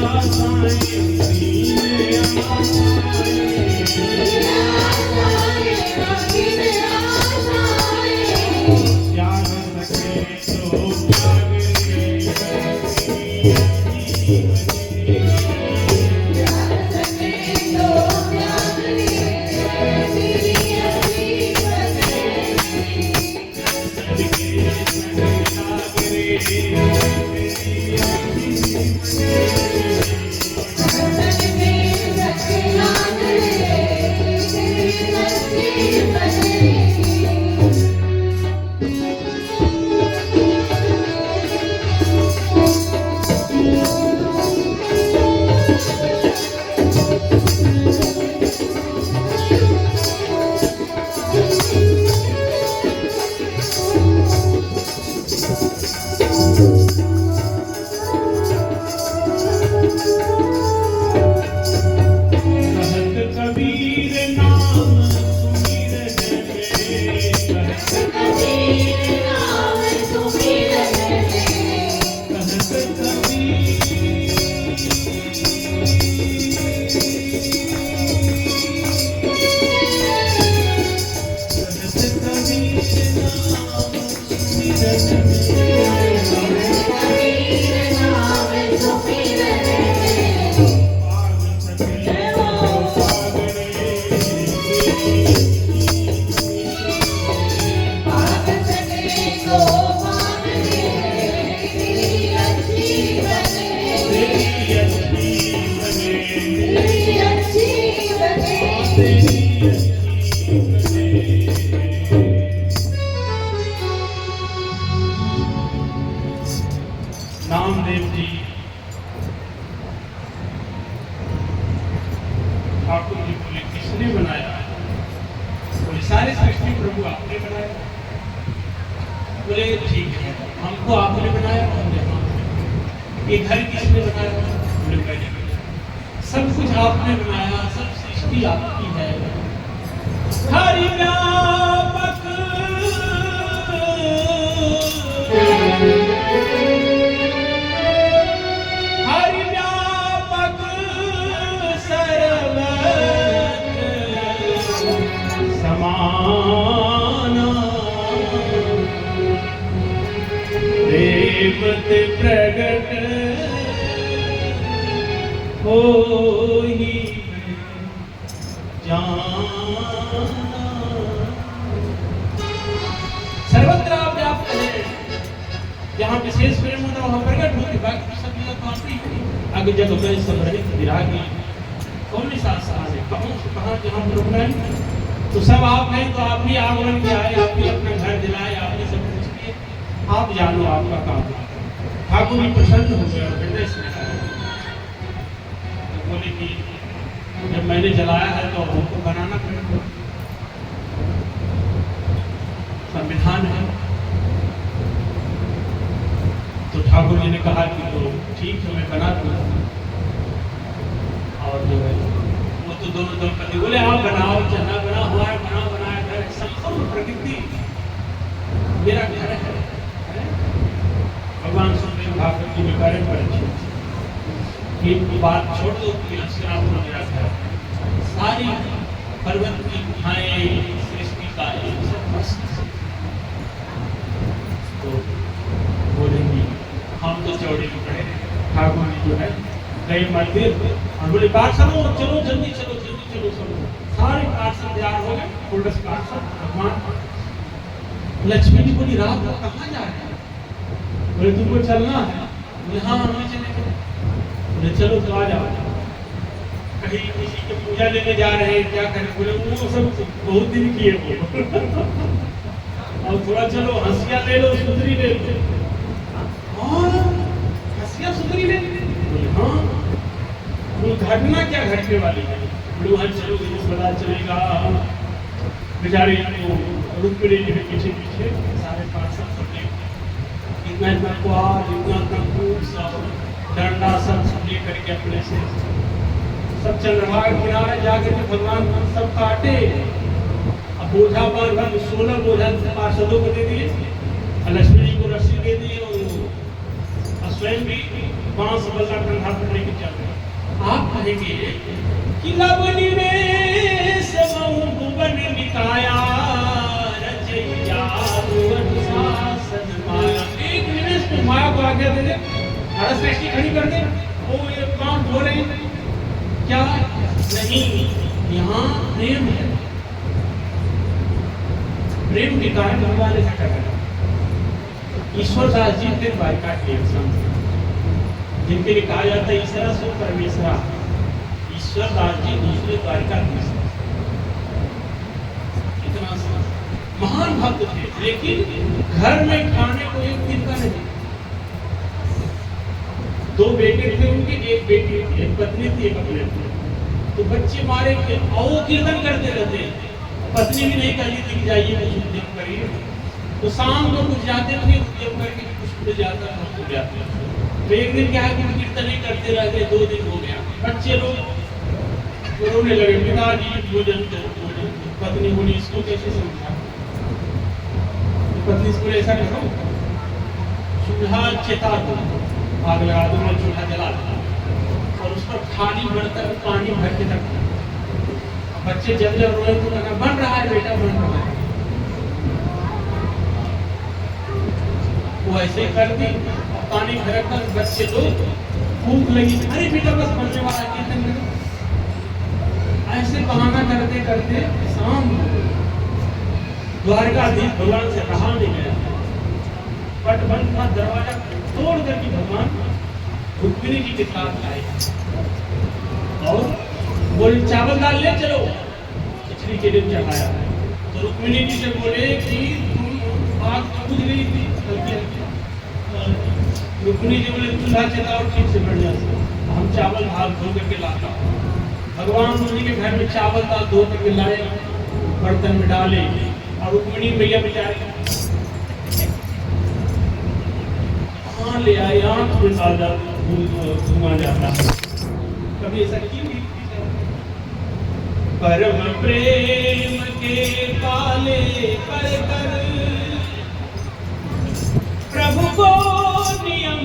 आशाएं सीने आए प्यार सके तो नामदेव जी ठाकुर जी बोले किसने बनाया? बोले सारे सृष्टि प्रभु आपने बनाया। बोले ठीक है, हमको आपने बनाया, हमने ये घर किसने बनाया? बोले मैंने बनाया। सब कुछ आपने बनाया, सब सृष्टि आपकी है। हरि व्यापक देवत प्रगट होई जाना। सर्वत्र आप व्याप्त हैं, जहाँ विशेष प्रेम होता है वहाँ प्रकट होती, बाकी सब जगह तो आप ही आगे जगह में सब रहित विरागी कौन साथ साथ है, कहाँ जहाँ प्रभु है तो सब आप हैं, तो आप ही आगमन किया है, आप ही अपना घर दिलाए, आप ही सब कुछ किए, आप जानो आपका काम। ठाकुर भी प्रसन्न हो गया, हृदय से तो बोले कि जब मैंने जलाया है तो हमको बनाना पड़ेगा, संविधान है। तो ठाकुर जी ने कहा कि तो ठीक है मैं बना दूंगा। और जो है वो तो दोनों दंपति बोले आप बनाओ चाहे ना बनाओ, हमारा बना बनाया घर संपूर्ण प्रकृति मेरा घर है। भगवान सुखदेव ठाकुर जी ने कार्य पर अच्छी एक बात छोड़ दो कि अक्षरापुर मेरा घर, सारी पर्वत की गुफाएं सृष्टि का एक सब मस्त। तो बोलेंगे हम तो चौड़े में पड़े, ठाकुर जी जो है गए मंदिर और बोले पार्षदों चलो जल्दी चलो जल्दी चलो चलो। सारे पार्षद तैयार हो गए, पुलिस पार्षद भगवान। लक्ष्मी जी बोली रात को कहाँ जा रहे हैं? बोले तुमको चलना है? बोले हाँ हमें चलेंगे। बोले चलो तो आ जाओ। कहीं किसी की पूजा लेने जा रहे हैं, क्या करें? बोले वो सब बहुत दिन किए वो और थोड़ा चलो हंसिया ले लो सुंदरी ले लो। हंसिया सुंदरी ले बोले हाँ। वो घटना क्या घटने वाली है? बोले वहाँ चलो तो पता चलेगा। बेचारे रुक्मिणी जी के पीछे पीछे सारे पार्षद सब इतना इतना कुआर इतना इतना कूस डंडा सब लेकर के अपने से सब चंद्रभागा किनारे जाकर के भगवान सब काटे। अब बोझा पर 16 बोझा पार्षदों को दे दिए, लक्ष्मी जी को रस्सी दे दी और स्वयं भी बांस बल्ला कंधा पकड़ने की चल कहेंगे कि लवनी में सबहु भुवन निकाया रचैया भुवन शासन माया। एक निमेष में माया को आज्ञा दे दे, अड़ा सृष्टि खड़ी कर दे, वो ये काम हो रहे हैं क्या? नहीं, यहाँ प्रेम है, प्रेम के कारण भगवान ऐसा कर रहे हैं। ईश्वर दास जी थे द्वारिका के जिनके लिए कहा जाता है ईश्वरा सो परमेश्वरा। ईश्वर दास जी दूसरे द्वारिका इतना महान भक्त थे, लेकिन घर में खाने को एक दिन का नहीं। दो बेटे थे उनके, एक बेटी थी, एक पत्नी थी, एक अपने थे। तो बच्चे मारे थे और वो कीर्तन करते रहते। पत्नी भी नहीं कहती थी कि जाइए कुछ उद्यम करिए। तो शाम को कुछ जाते थे उद्यम करके, कुछ उड़ जाता था, उड़ जाते। तो एक दिन क्या है कि कीर्तन ही करते रहते, 2 दिन हो गया। बच्चे लोग रोने लगे, पिताजी भोजन दो, भोजन दो। पत्नी बोली इसको कैसे समझा? पत्नी इसको ऐसा करो, चूल्हा चिता दो, आग लगा दो, मैं चूल्हा जला दो और उस पर खाली बर्तन पानी भर के रख। बच्चे जब जब रोए तो लगा बन रहा है बेटा, बन रहा है। वो ऐसे ही कर दी, पानी भर कर बच्चे लोग भूख लगी, अरे बेटा बस बनने वाला कीर्तन करो। ऐसे बहाना करते करते शाम द्वारकाधीश भगवान से रहा नहीं गया। पट बंद था, दरवाजा तोड़ करके भगवान रुक्मिणी जी के साथ आए और बोले चावल दाल ले चलो, खिचड़ी के लिए चढ़ाया। तो रुक्मिणी जी से बोले कि तुम आग बुझ गई थी, रुक्मिणी जी बोले चूल्हा चलाओ ठीक से बढ़िया से, हम चावल भात धो करके लाता हूँ। भगवान जी के घर में चावल दाल धो करके लाए, बर्तन में डाले और रुक्मिणी मैया बेचारी कहाँ ले आए, आँख में ताजा धुआं जाता है। कभी ऐसा क्यों? परम प्रेम के पाले पर कर प्रभु को नियम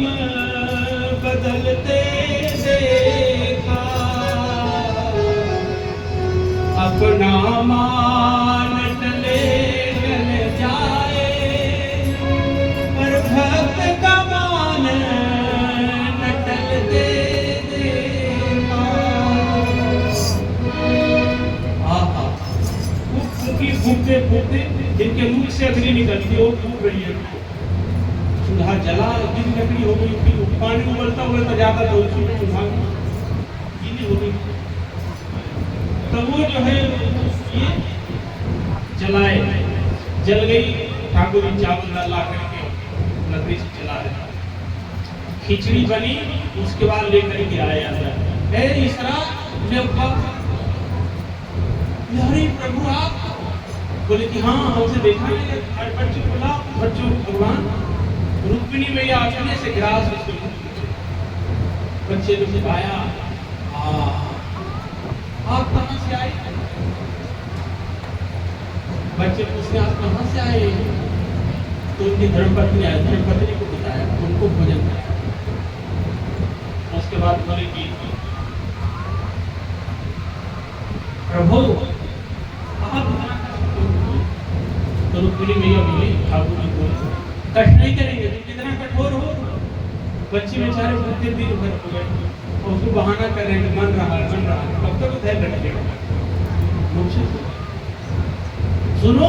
बदलते देखा, अपना मान टले टल जाए पर भक्त का मान न टलते देखा। आहा, फूकते फूकते जिनके मुख से अग्नि निकलती है वो फूक रही है। चूल्हा जला, जिन लकड़ी हो गई, पानी उबलता उबलता जाता था उसमें चूल्हा गीली हो गई। तो वो जो है ये जलाए, जल गई। ठाकुर जी चावल दाल ला करके लकड़ी से जला रहे, खिचड़ी बनी, उसके बाद लेकर के आए अंदर। ईश्वरा अरे प्रभु आप बोले कि हाँ हमसे देखा है। बच्चों बोला, बच्चों भगवान रुक्मिणी मैया अपने से ग्रास बच्चे ने सिखाया, आप कहाँ से आए? बच्चे पूछते आप कहाँ से आए? तो उनकी धर्मपत्नी आए, धर्मपत्नी को बताया, उनको भोजन कराया। उसके बाद बोले कि प्रभु आप तो रुक्मिणी मैया बोली, ठाकुर जी बोले कष्ट नहीं करेंगे, तुम कितना कठोर हो। बच्चे बेचारे भूखे दिन भर हो गए और उसको बहाना कर रहे हैं मन रहा है, मन रहा है। कब तक धैर्य रखिएगा? मुझसे सुनो,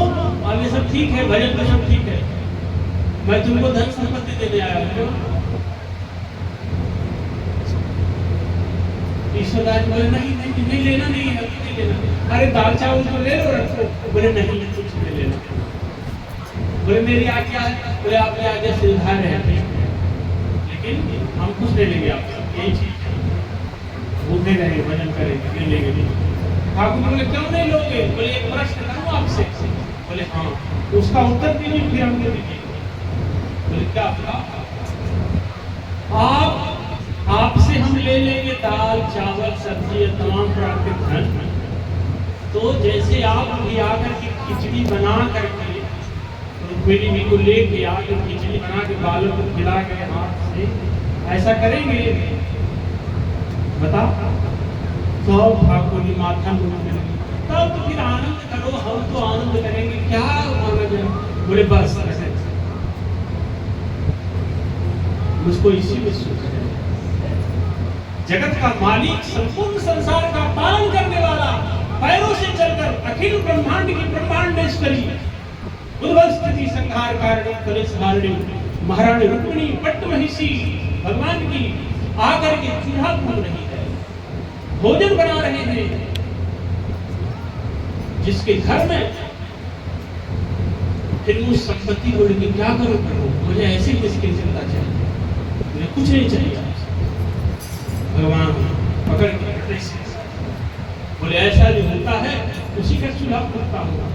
अब ये सब ठीक है, भजन तो सब ठीक है, मैं तुमको धन संपत्ति देने आया हूँ। ईश्वर दास बोले नहीं नहीं नहीं लेना, नहीं है, नहीं लेना। अरे दाल चावल तो ले लो, रखो। बोले नहीं कुछ नहीं लेना। बोले मेरी आज्ञा है। बोले आपकी आज्ञा से उधार है, लेकिन हम कुछ ले लेंगे आपसे, यही चीज भूखे रहेंगे, भजन करेंगे, ले लेंगे नहीं। ठाकुर बोले क्यों नहीं लोगे? बोले एक प्रश्न करूं आपसे? बोले हाँ। उसका उत्तर दीजिए, फिर हमको दीजिए। बोले क्या? आपसे हम ले लेंगे दाल चावल सब्जी तमाम प्राकृतिक धन। तो जैसे आप भी आकर के खिचड़ी बना करके रुक्मिणी जी को लेके आकर खिचड़ी बना के बालों को खिला के हाथ से ऐसा करेंगे? बता तो ठाकुर जी माथा मुड़ने लगे। तब तो फिर आनंद करो, हम तो आनंद करेंगे, क्या माना जाए। बोले बस ऐसे मुझको इसी में सुख है। जगत का मालिक, संपूर्ण संसार का पालन करने वाला, पैरों से चलकर अखिल ब्रह्मांड की ब्रह्मांडेश्वरी, उद्भव स्थिति संहार कारिणी कलेश हारिणी महारानी रुक्मिणी पट्ट महिषी भगवान की आकर के चूल्हा भून रही है, भोजन बना रहे हैं। जिसके घर में फिर मुझ संपत्ति को लेकर क्या करो, मुझे ऐसी किसकी चिंता चाहिए, मुझे कुछ नहीं चाहिए। भगवान पकड़ के बोले ऐसा जो होता है उसी का चूल्हा फूकता होगा।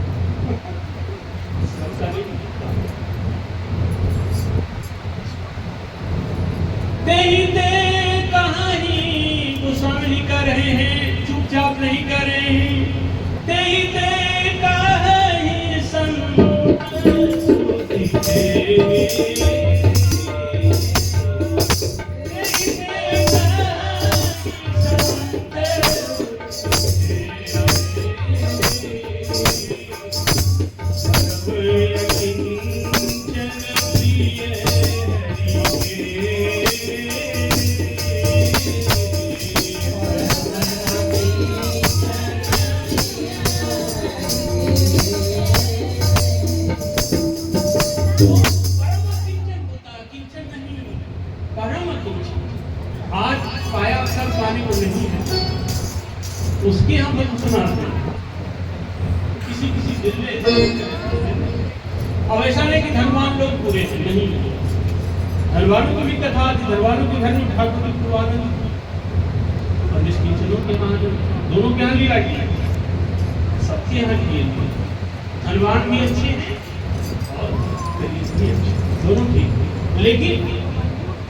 कहानी गोस्वामी कर रहे हैं, चुपचाप नहीं कर रहे हैं। कहानी उसके हम सुनाते हैं किसी किसी दिल में। अब ऐसा नहीं कि धनवान लोग पूरे थे, नहीं, धनवानों की भी कथा थी, धनवानों के घर में ठाकुर की पुराना और निष्किंचनों के यहाँ, दोनों के यहाँ लीला की, सबके यहाँ किए थे। धनवान भी अच्छे हैं और गरीब भी अच्छे, दोनों ठीक। लेकिन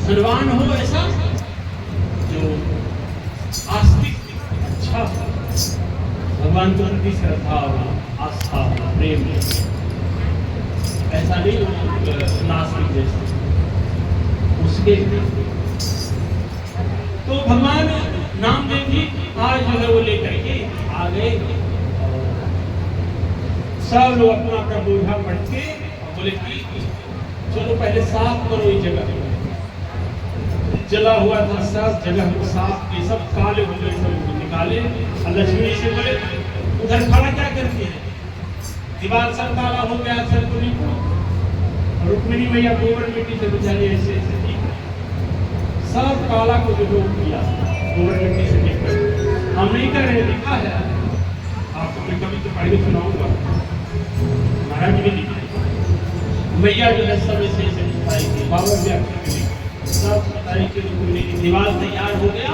धनवान हो ऐसा जो आस्तिक, अच्छा, भगवान के प्रति श्रद्धा हो, आस्था हो, प्रेम हो, ऐसा नहीं नास्तिक जैसे उसके। तो भगवान नामदेव जी आज जो है वो लेकर के आ गए, सब लोग अपना अपना बोझा पढ़ के बोले कि चलो पहले साफ करो ये जगह, जला हुआ था सब जगह को साफ किए, सब काले हो गए, सब निकाले। लक्ष्मी से बोले उधर खड़ा क्या करती है, दीवार सब काला हो गया, सब को निकालो। रुक्मिणी मैया गोबर मिट्टी से बेचारी ऐसे ऐसे ठीक सब काला को जो किया गोबर मिट्टी से निकल। हम नहीं कर रहे, लिखा है, आपको मैं कभी तो पढ़ के सुनाऊंगा, महाराज भी लिखा मैया जो है सब ऐसे ऐसे दिखाई थी, बाबा व्याख्या सब बताई कि दीवार तैयार हो गया।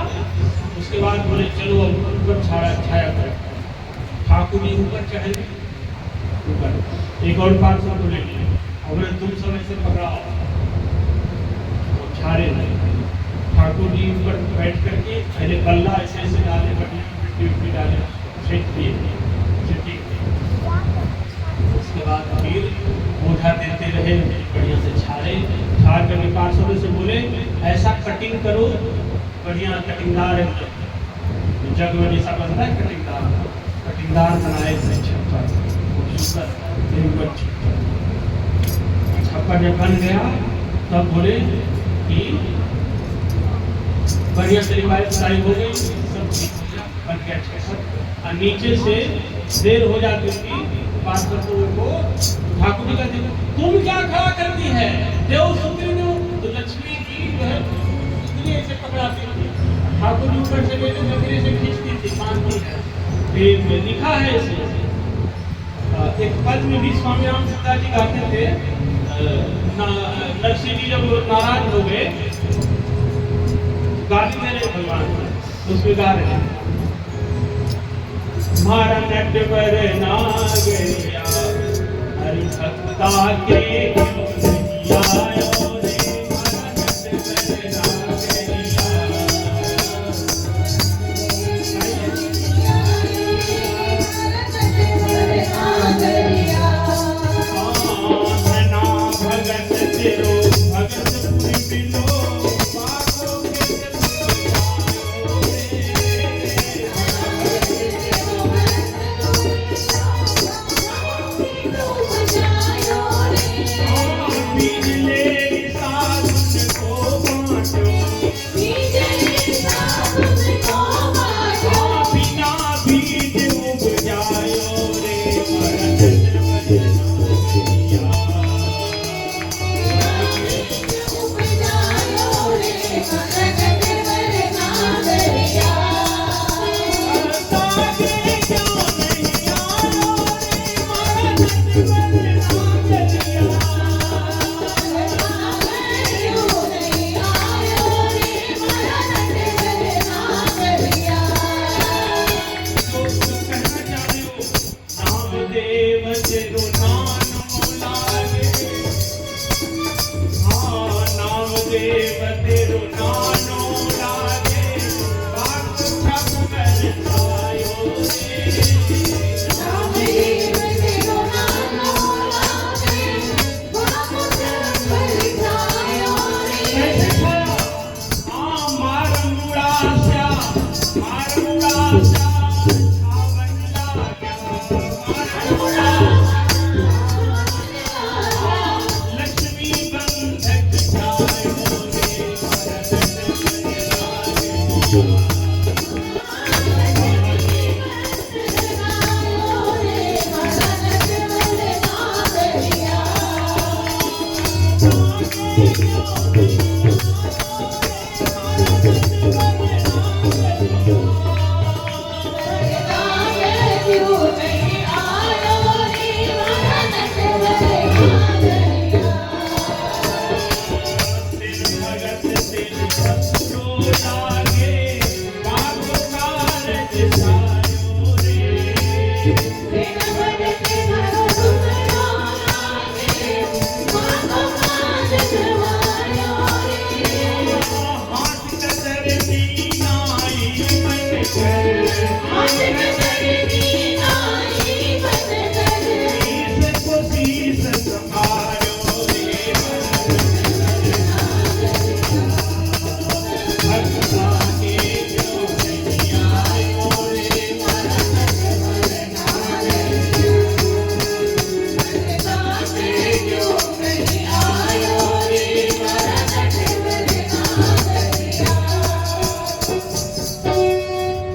उसके बाद बोले चलो अब ऊपर छाया कर, ठाकुर जी ऊपर चढ़े ऊपर। एक और बात सब बोले और तुम सब ऐसे पकड़ाओ छाड़े नहीं। ठाकुर जी ऊपर बैठ करके पहले पल्ला ऐसे ऐसे डाले, बटी डाले, सेट किए, उसके बाद फिर बोझा देते रहे, बढ़िया से छाड़े, छाड़ करके 500 से बोले ऐसा कटिंग करो, बढ़िया कटिंगदार है, जग में जैसा बनता है कटिंगदार बनाए छप्पर, छप्पर जब बन गया तब बोले कि बढ़िया से रिवाइज हो गई, सब बन गया छप्पर। और नीचे से देर हो जाती थी, 500 को ठाकुर जी कहते तुम क्या खड़ा करती है, देव सुप्रीम। तो लक्ष्मी जी जो है इतनी ऐसे पकड़ाती थी, ठाकुर जी ऊपर से लेते जमीरे से खींचती थी, बांधती है। लिखा है इसे, एक पद में भी स्वामी राम सीता जी गाते थे, नरसिंह जी जब नाराज हो गए गाली दे रहे भगवान, उसमें गा रहे मारा नट पर नागरिया हरि भक्ता के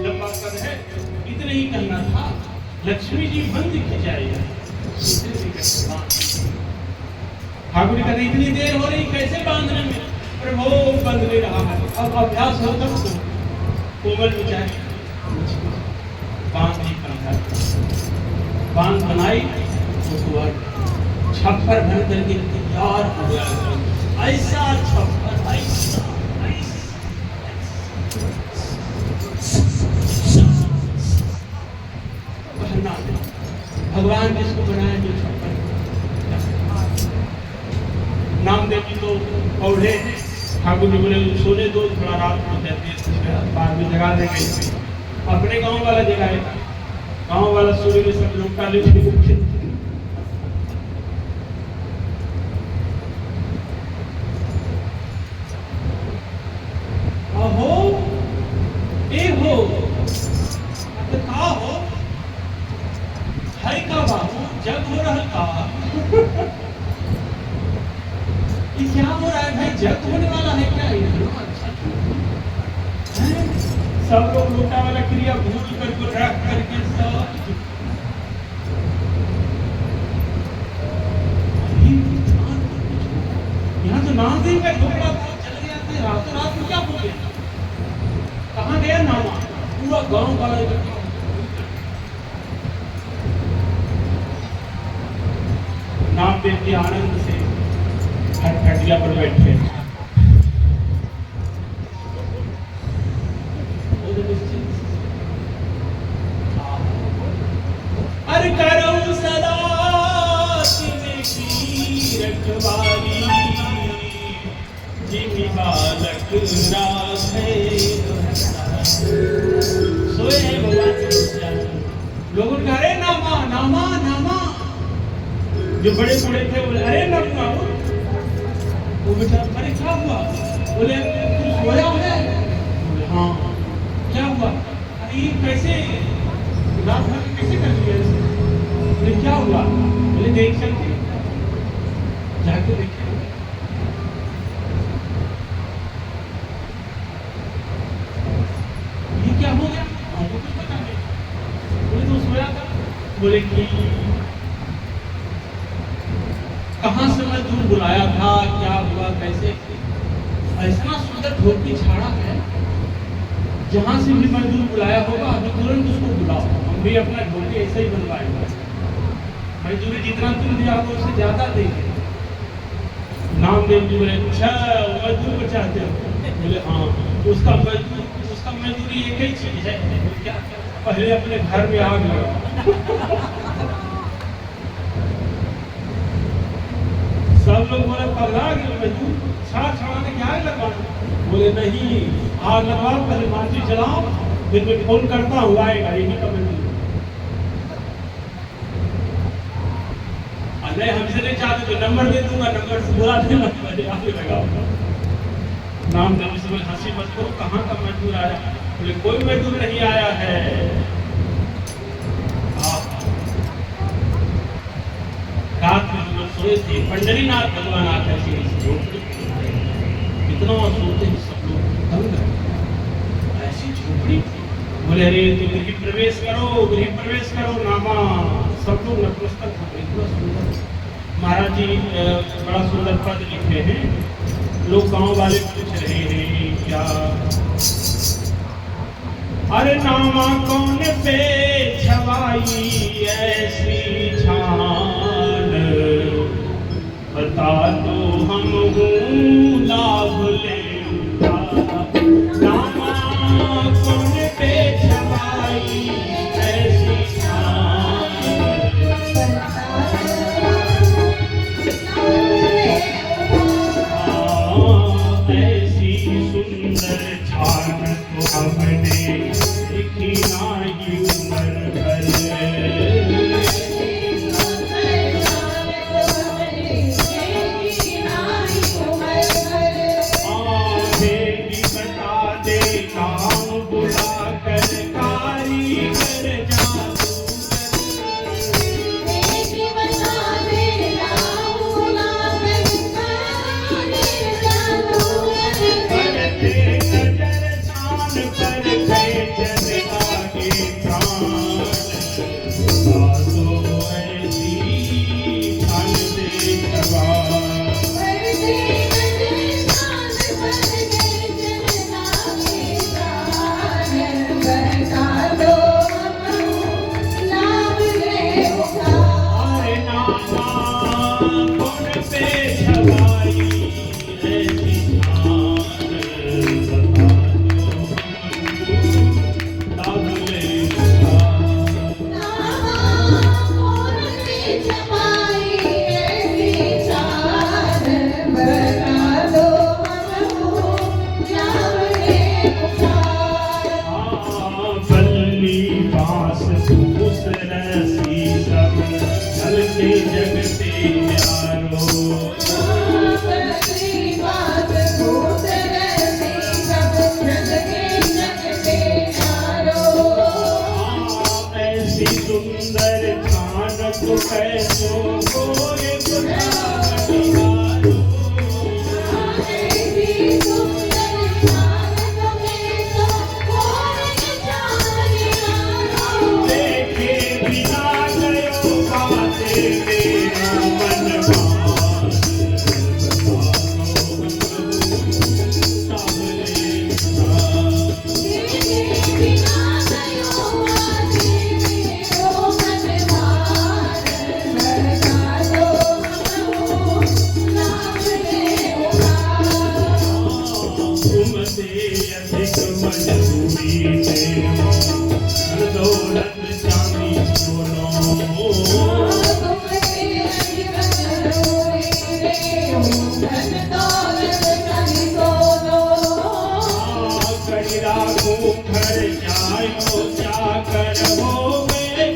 लंबा कद है, इतने ही कहना था। लक्ष्मी जी बंद की जाएगी। ठाकुर जी कहते इतनी देर हो रही, कैसे बांधने में? प्रभु बंद नहीं रहा है, अब अभ्यास हो तब तो कोमल विचार बांध नहीं बंधा। बांध बनाई तो छप्पर भर करके तैयार हो गया। ऐसा छप्पर, ऐसा भगवान जिसको बनाए जो छप्पर। नामदेव जी तो पौधे ठाकुर जी बोले सोने दो, थोड़ा रात को देते बाद में जगा देंगे। अपने गांव वाला जगह है, गांव वाला सोने में सब लोग काले अहो ए हो तो का हो है का बाबू जग हो रहा का ये क्या हो रहा है भाई? जग होने वाला है क्या? सब लोग लोटा वाला क्रिया भूल करके रख करके सब यहाँ तो नामदेव का झोपड़ा था, चले गया थे रातों रात में। क्या हो गया? कहाँ गया नामा? पूरा गांव वाला इकट्ठा। नामदेव जी आनंद से खटिया पर बैठे। अरे करो सदा की रखवाली, जिमी बालक राखे सोए हैं भगवान। लोगों ने अरे नामा नामा नामा, जो बड़े बूढ़े थे बोले अरे नामा। वो बेटा अरे क्या हुआ? बोले तू सोया है? बोले हाँ। क्या हुआ? अरे ये कैसे रात भर कैसे कर लिया? बोले क्या हुआ? बोले देख सकते जाके देखिए। ये क्या हो गया? हमको कुछ पता नहीं। बोले तू सोया था? बोले कि कहाँ से मजदूर बुलाया था, क्या हुआ, कैसे? ऐसा सुंदर धोती छाड़ा है, जहाँ से भी मजदूर बुलाया होगा अभी तुरंत उसको बुलाओ। हम भी अपना धोती ऐसे ही बनवाएंगे। मजदूरी जितना तुम दिया होगा उससे ज्यादा देंगे। नामदेव जी बोले अच्छा मजदूर को चाहते हो? बोले हाँ। उसका मजदूरी एक ही चीज है, क्या? पहले अपने घर में आग लगाओ। सब लोग बोले पगला गए मजदूर, छाड़ छड़ाने की आग लगवाना। बोले नहीं, आग लगवाओ, पहले माची जलाओ, फिर मैं फोन करता हूँ आएगा। यही का मजदूर नहीं हमसे नहीं चाहते तो नंबर दे दूंगा, नंबर से बुला देना, पहले आग लगाओ। नामदेव से बोले हंसी मत करो, कहाँ का मजदूर आया? बोले कोई मजदूर नहीं आया है। रात में लोग सोए थे, पंडरीनाथ भगवान आकर के कितना सोते हैं सब लोग, दंग ऐसी झोपड़ी। बोले अरे तो गृह प्रवेश करो, गृह प्रवेश करो नामा। सब लोग नतमस्तक हो गए। इतना सुंदर महाराज जी बड़ा सुंदर पद लिखे हैं। लोग गांव वाले पूछ रहे हैं क्या? अरे नामा कौन पे छवाई ऐसी छान, बता दो हम लाभ ले। नामा कौन पे छवाई ऐसी छान, ऐसी सुंदर छान तो हमने देखी नाई उमर भर देवी बता दे काम बुला कर कारीगर करते नजर शान पर खेचन लागे प्राण सासो ऐसी छन दे जवान आए नामा कौन पे छवाई ऐसी शान बता दो हमको बल्ली बास फूस रसी सब चलते जगते यारो ऐसी सुंदर खान को कैसो गोरे गुलाबी देखे बिना गयो बाते मेरा मन मान तुमसे अधिक मजबूरी देव धन दौलत चांदी दोनों कड़िरा को घर जायो क्या करो मैं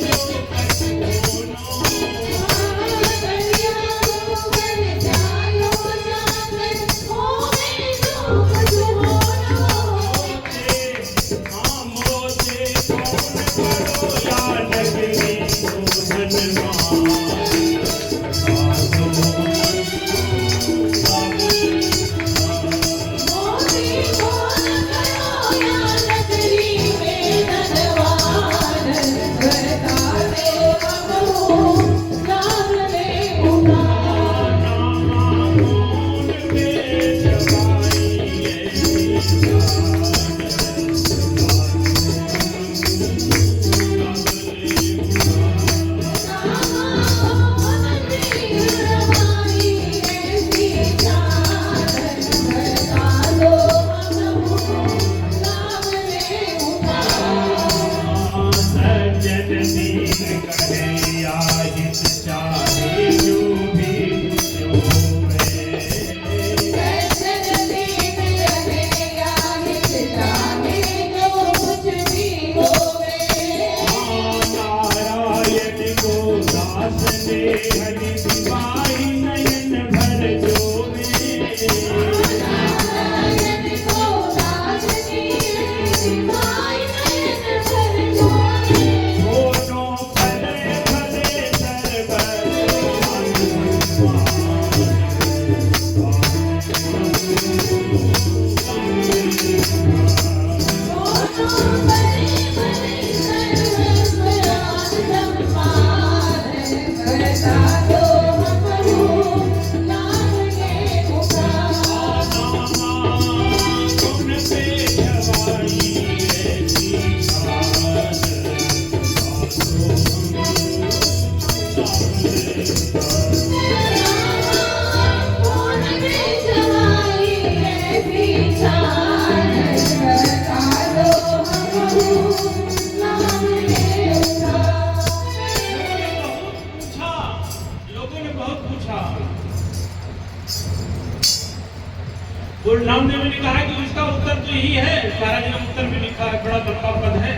जो नामदेव ने कहा कि उसका उत्तर तो यही है, महाराज ने उत्तर में लिखा है बड़ा लंबा पद है,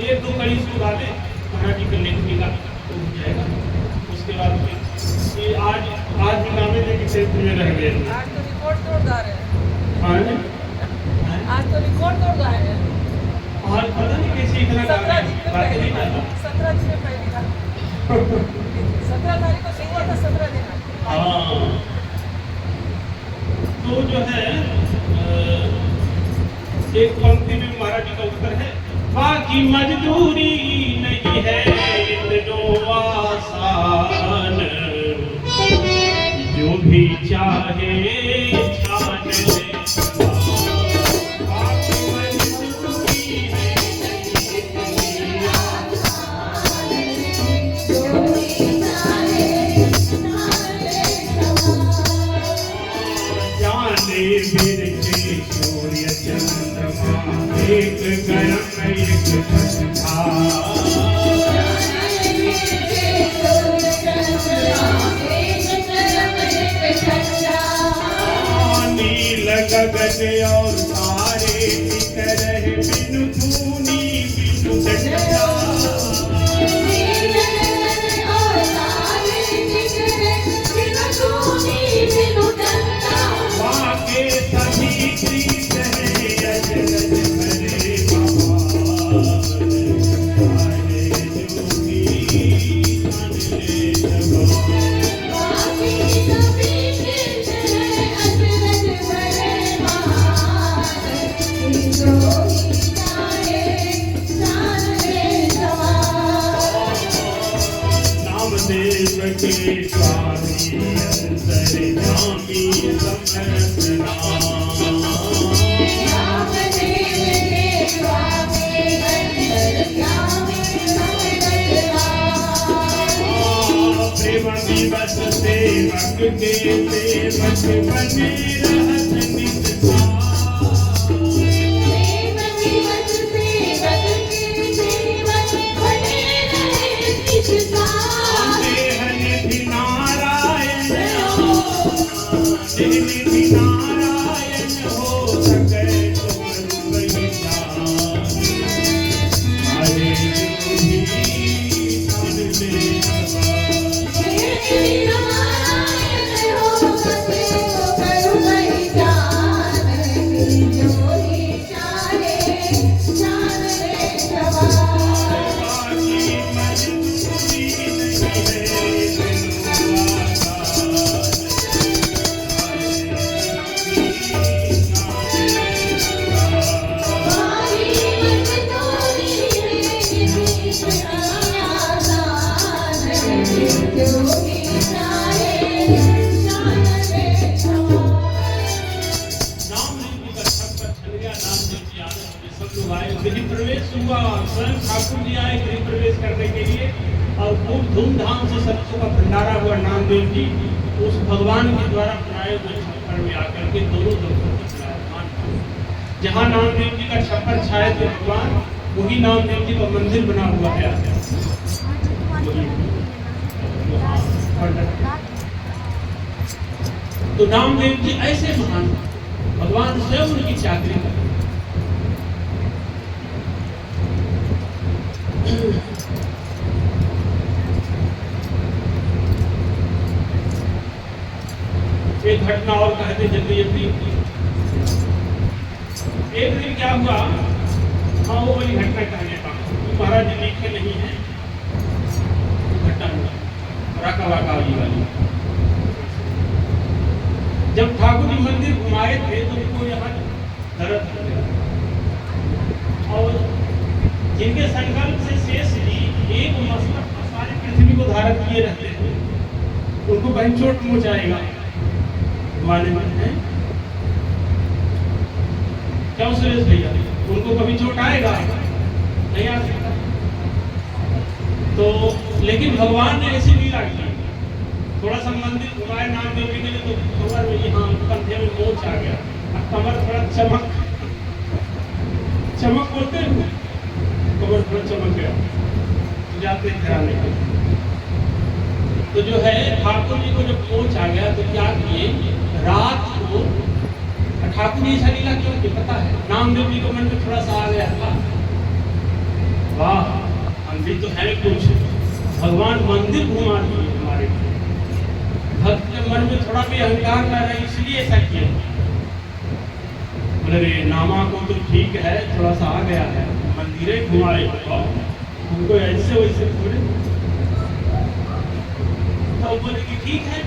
एक दो कड़ी इसको गा ले महाराज जी का लिखने का तो हो जाएगा। उसके बाद फिर ये आज भी नामे लेके क्षेत्र में रह गए। आज तो रिकॉर्ड तोड़दार है। हाँ, आज तो रिकॉर्ड तोड़दार है। आज पता नहीं कैसे इतना गा 17 रहे दिन हैं, में बातें पहली नहीं बार, करता। 17 दिन में पहली बार। 17 तारीख को सही हुआ था, 17 दिन आज। हाँ, तो जो है एक पंक्ति में महाराज जी का उत्तर है, बाकी मजदूरी नहीं है इतनो आसान, जो भी चाहे छान ले। बाकी मजदूरी है जाने फिर के सूर्य चंद्रमा एक गरम एक ठंडा, नील गगन और तारे टिक रहे बिनु धूनी बिनु डंडा। वाके सभी प्रीत है अजरज भरे भगवान, आए जोगी मान ले जवान। नामदेव के स्वामी अंतर्यामी समर्थ नाम, प्रेम दिवस सेवक के सेवक बने रहत नित निधि नारायण निधि नारायण हो सके तुम वही जान, हरे जोगी मान ले जवान। बाकी मजदूरी नहीं है इतनो आसान, नामदेव जी का छप्पर छल गया, नामदेव जी आए, सब लोग आए, गृह प्रवेश हुआ, स्वयं ठाकुर जी आए गृह प्रवेश करने के लिए और खूब धूमधाम से सबको का भंडारा हुआ। नामदेव जी उस भगवान के द्वारा बनाए हुए छप्पर में आकर के दोनों लोगों को विराजमान हुए। जहाँ नामदेव जी का छप्पर छाए थे भगवान, वही नामदेव जी का मंदिर बना हुआ है। तो नामदेव जी ऐसे महान भगवान स्वयं उनकी चाकरी कर। एक घटना और कहते जल्दी जल्दी। एक दिन क्या हुआ, हाँ वो वाली घटना कहने का महाराज जी लिखे नहीं है, घटना हुआ राका वाका वाली। जब ठाकुर जी मंदिर घुमाए थे तो उनको यहाँ दर्द हो गया, और जिनके संकल्प से शेष जी एक मस्तक पर सारी पृथ्वी को धारण किए रहते थे, उनको कहीं चोट पहुंचाएगा घुमाने में है क्या सुरेश भैया, उनको कभी चोट आएगा नहीं आ सकता। तो लेकिन भगवान ने ऐसी लीला की, थोड़ा सा मंदिर घुमाए नामदेव जी के लिए, तो कमर में यहाँ कंधे में मोच आ गया, अब कमर थोड़ा चमक बोलते हैं, कमर थोड़ा चमक गया, तो जाते घराने के। तो जो है ठाकुर जी को जब मोच आ गया तो क्या किए, रात को ठाकुर जी ऐसा लीला क्यों की पता है? नामदेव जी को मन में थोड़ा सा आ गया था, वाह हम भी तो है कुछ, भगवान मंदिर घुमा दिए हमारे लिए। भक्त के मन में थोड़ा भी अहंकार ना रहे, इसलिए ऐसा किया। बोले रे नामा को तो ठीक है, थोड़ा सा आ गया है, मंदिरें घुमाए उनको ऐसे वैसे थोड़े। तो बोले कि ठीक है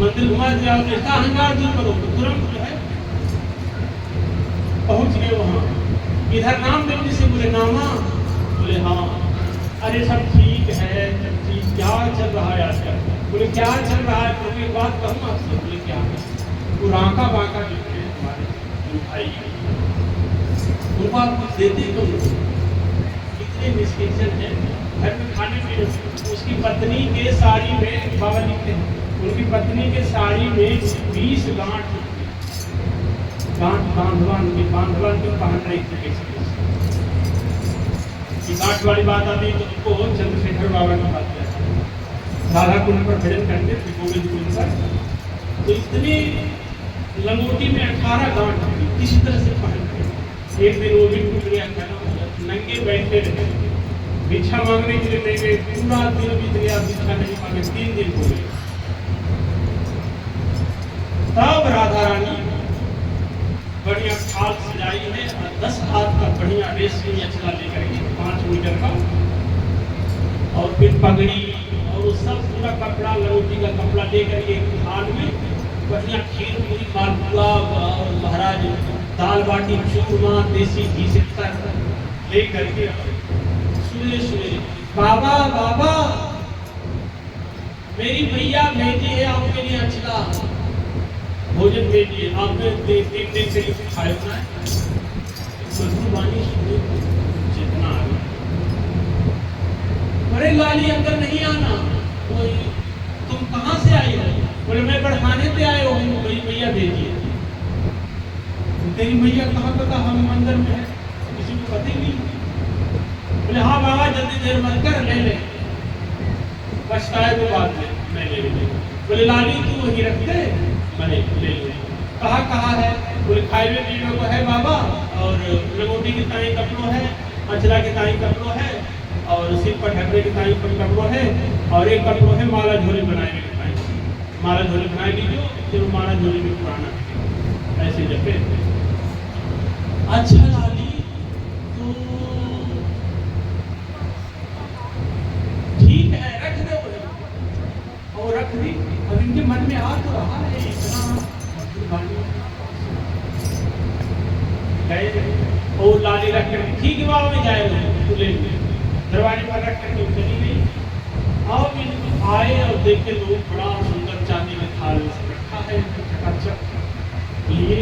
मंदिर घुमा दिया, इसका अहंकार दूर करो, तो तुरंत जो है पहुंच गए वहां। इधर नामदेव जी से बोले नामा, बोले हाँ। अरे सब ठीक है, सब ठीक, क्या चल रहा है आजकल? बोले क्या चल रहा है? तो एक बात कहूँ आपसे। बोले क्या? वो रांका बांका जो थे हमारे भाई, उनको आप कुछ देते तो कितने निष्किंचन है, घर में खाने पीने। उसकी पत्नी के साड़ी में, बाबा लिखते हैं, उनकी पत्नी के साड़ी में 20 गांठ बांधवान के पहन रही थी। कैसे गांठ वाली बात आती तो उनको चंद्रशेखर बाबा की बात है, राधा कुंड पर भजन करते थे, गोविंद कुंड पर। तो इतनी लंगोटी में 18 गांठ किसी तरह से पहन गए। एक दिन वो भी टूट गया, नंगे बैठे रहे, भिक्षा मांगने के लिए नहीं गए, पूरा दिन बीत गया, भिक्षा नहीं मांगे, 3 दिन हो गए। तब राधा रानी बढ़िया खाल सजाई है, 10 हाथ का बढ़िया रेशमी अचला लेकर के 5 मीटर का, और फिर पगड़ी और वो सब पूरा कपड़ा, लंगोटी का कपड़ा लेकर के एक थाल में बढ़िया खीर पूरी मालपुआ और महाराज दाल बाटी चूरमा देसी घी से ले करके सुने सुने बाबा बाबा मेरी भैया भेजी है आपके लिए अचला भोजन भेजिए। आपने 3 दिन से खाए ना मधुबानी सुने जितना आ गया। अरे लाली अंदर नहीं आना, तुम कहाँ से आई हो? बोले मैं बढ़ाने पे आए हो, मेरी मैया भेजिए। तेरी मैया कहाँ पता? हम अंदर में है, किसी को पता ही नहीं। बोले हाँ बाबा जल्दी देर मत कर, ले ले, पछताए तो बात ले, मैं ले ले। बोले लाली तू वही रखते, मैंने ले ले। कहाँ है? बोले खाइवे पीवे को है बाबा, और लंगोटी की ताई कपड़ो है, अचला की ताई कपड़ो है, और सिर पर ढकने की ताई पर कपड़ो है, और एक कपड़ो है माला झोली बनाए की ताई। माला झोली बनाए लीजिए, फिर माला झोली में पुराना ऐसे जपे। अच्छा लाली तो ठीक है, रख दो। और रख दी। अब इनके मन में आ तो रहा है इतना और लाली रख कर ठीक है बाबा में जाए दरवाजे पर रख करके चली गई। अब आए और देखे लोग बड़ा सुंदर चांदी में थाल रखा है चकाचक लिए।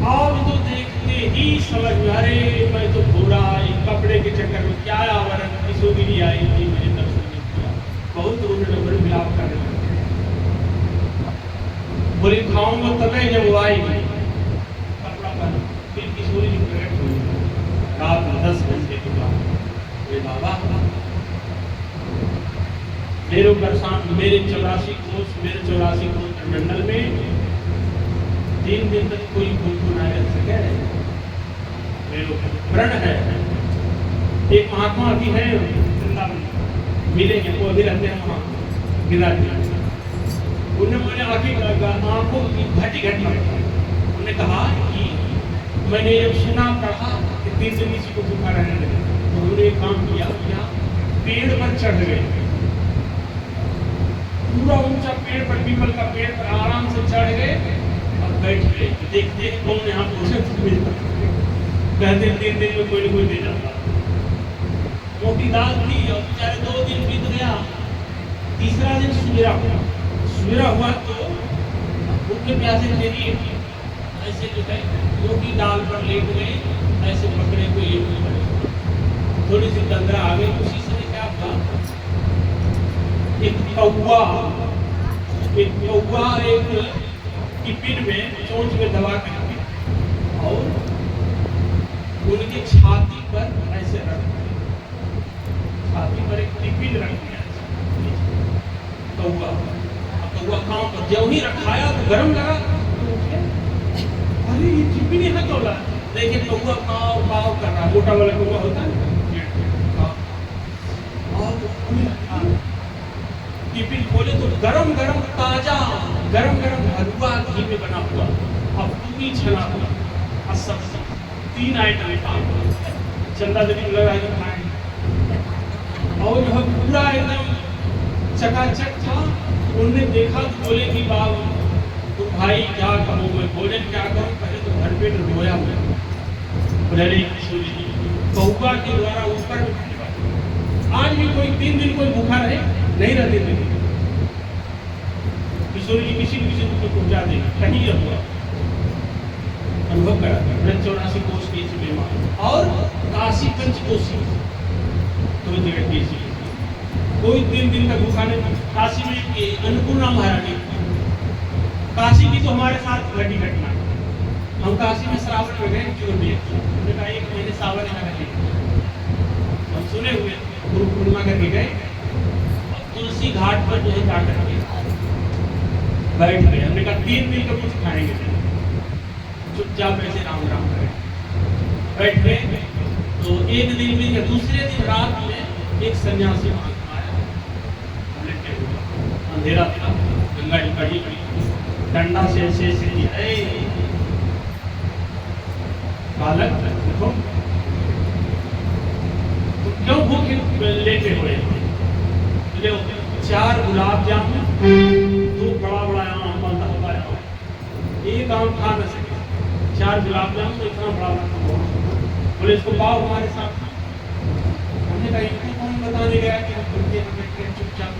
अब तो देखते ही समझ में, अरे मैं तो घोड़ा कपड़े के चक्कर में क्या आवरण किशोरी आई थी, मुझे दर्शन नहीं किया। बहुत उन्होंने बड़े मिलाप कर रहे बोले खाऊंगा तब जब वो आएगी कपड़ा पहन। फिर किशोरी जी प्रकट हुई रात में 10 घंटे के बाद। बाबा मेरे 84 कोष मंडल में 3 दिन तक कोई भूख ना रह सके, मेरे प्रण है। एक महात्मा भी है वृंदावन, मिलेंगे, वो अभी रहते हैं वहाँ गिराज में। उन्होंने मुझे आंखों की घटी उन्होंने कहा कि मैंने जब सुना पढ़ा कि 3 दिन किसी को भूखा रहने लगे, तो उन्होंने एक काम किया, पेड़ पर चढ़ गए, पूरा ऊंचा पेड़ पर, पीपल का पेड़ पर आराम से चढ़ गए और बैठ गए। देखते कौन यहाँ पोषण कहते 3 दिन में कोई न कोई दे जाता। मोटी दाल थी और बेचारे 2 दिन बीत गया। तीसरा दिन सवेरा हुआ तो भूखे प्यासे तेरी ऐसे जो है मोटी दाल पर लेट गए, ऐसे पकड़े को ये थोड़ी सी तंद्रा आ गई। उसी समय क्या हुआ, एक कौवा एक टिफिन में चोंच में दबा करके और उनकी छाती पर ऐसे रख दिया, छाती पर एक टिफिन रख दिया कौवा। कौवा काम पर जब ही रखाया तो गर्म लगा, अरे ये चिपी नहीं हाथ तोड़ा, देखिए कौआ काव काव कर रहा है, मोटा वाला कौआ होता है ना, और टिफिन खोले तो गरम गरम ताजा गरम गरम हलवा घी में बना हुआ, अब पूरी छना हुआ और सब्जी, 3 आइटम काम चंदा देवी लगा के खाए, और यह पूरा एकदम चकाचक था। उन्होंने देखा तो बोले कि बाबू तो भाई क्या करूँ मैं, भोजन क्या करूँ, पहले तो घर पे रोया हुआ, बोले कौआ के द्वारा ऊपर आज भी कोई 3 दिन कोई भूखा रहे नहीं रहते थे, किशोर जी किसी को पहुंचा देगा कहीं हुआ अनुभव करा 84 कोष की बीमार, और काशी पंचकोशी तो जगह की कोई 3 दिन का भूखा नहीं। काशी में अन्नपूर्णा महारानी, काशी की तो हमारे साथ घटी घटना, हम काशी में श्रावण में गए चोर दिए, उन्होंने कहा 1 महीने सावन में रहे, हम सुने हुए गुरु पूर्णिमा करके गए, तुलसी घाट पर जो है जाकर के बैठ गए, हमने कहा 3 दिन का कुछ खाएंगे नहीं, चुपचाप ऐसे राम राम करें, बैठ गए। तो 1 दिन में या दूसरे दिन रात में एक सन्यासी आया, अंधेरा था, गंगा जी कड़ी डंडा से ऐसे बालक देखो तो क्यों भूखे लेटे हुए, 4 गुलाब जामुन, 2 बड़ा बड़ा आम बनता हुआ है, 1 आम खा न सके, 4 गुलाब जामुन इतना बड़ा बड़ा, बोले इसको पाओ हमारे साथ। हमने कहा इनको कौन बताने गया कि हम उनके चुपचाप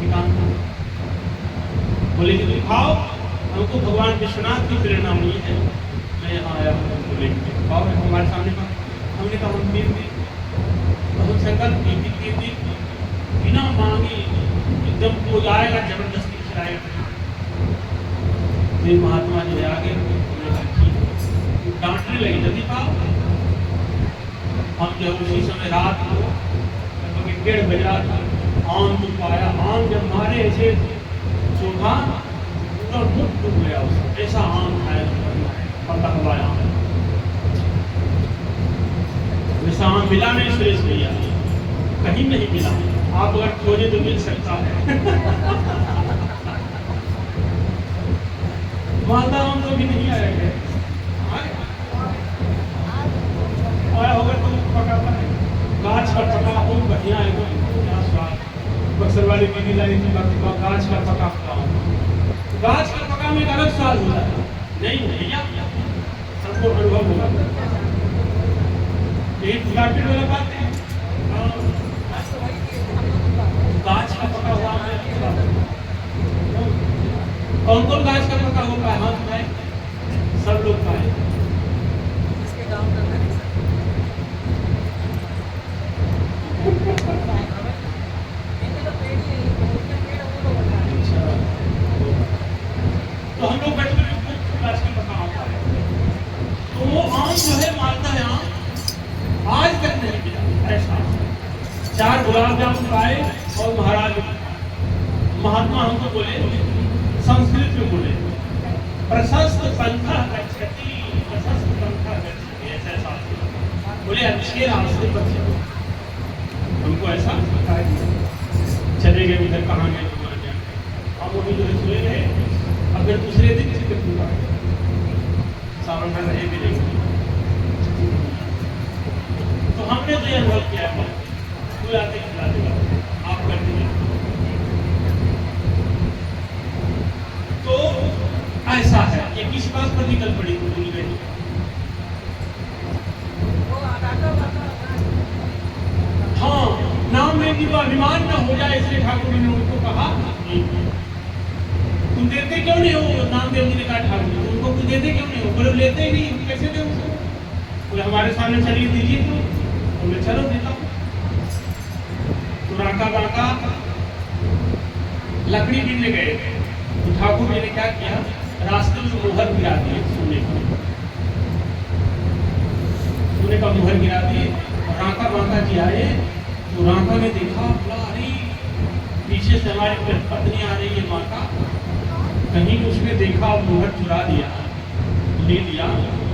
निकाल, बोले कि तुम खाओ, हमको भगवान विश्वनाथ की प्रेरणा मिली है, मैं यहाँ आया हूँ, बोले खाओ हमारे सामने का। हमने कहा हम 3 दिन, हम संकल्प की 3 दिन बिना मांगे एकदम कोई आएगा जबरदस्ती खिलाएगा, फिर महात्मा जो है आगे डांटने लगे जल्दी खाओ। हम जो उसी समय रात को लगभग 1:30 बजे आम तो पाया, आम जब मारे ऐसे चोखा पूरा मुख डूब गया उसमें, ऐसा आम खाया पता हुआ आम, वैसा आम मिला नहीं सुरेश भैया, कहीं नहीं मिला, आप अगर खोजे तो मिल सकता है। मालदा आम तो भी नहीं आया है, आया होगा तो पकाता है, गाछ का पका हो बढ़िया है, क्या स्वाद, बक्सर वाली दीदी लाई थी गाछ का पका हुआ, गाछ का पका में एक अलग स्वाद होता है, नहीं भैया सबको अनुभव होगा, यही मार्केट वाला बात है, गाछ का पका हुआ कौन कौन गाछ का पका हो पाए, हाथ पाए सब लोग पाए, इसके गांव का घर है तो हम लोग बैठ कर गाछ का पका होता है, तो वो आम जो है मालता है आम आज तक नहीं मिला ऐसा। 4 गुलाब जामुन पाए और महाराज महात्मा हमको बोले, संस्कृत में बोले, प्रशस्त पंथा गच्छति, प्रशस्त पंथा गच्छति, ऐसा बोले अच्छे रास्ते पर चलो, हमको ऐसा चले गए उधर, कहाँ गए हम वही जो सोए रहे, अगर दूसरे दिन से पूरा सावन में रहे भी नहीं, तो हमने तो यह अनुभव किया है, कोई आते खिला देगा आप कर दीजिए, तो ऐसा है। ये किस बात पर निकल पड़ी भूल गई, हाँ नाम में भी वो अभिमान न हो जाए, इसलिए ठाकुर जी ने उनको कहा तुम देते क्यों नहीं हो, नामदेव जी ने कहा ठाकुर जी उनको कुछ देते क्यों नहीं हो, बोले लेते ही नहीं, कैसे दे उसको, बोले हमारे सामने चलिए दीजिए, तो बोले चलो देता हूँ, तो राका बाका लकड़ी गिरने गए, तो ठाकुर जी ने क्या किया, रास्ते में मोहर गिरा दिए, सोने का मोहर गिरा दिए, राका बाका जी आए, तो राका ने देखा, अरे पीछे से हमारी पत्नी आ रही है माता, कहीं उसने देखा और मोहर चुरा दिया, ले लिया,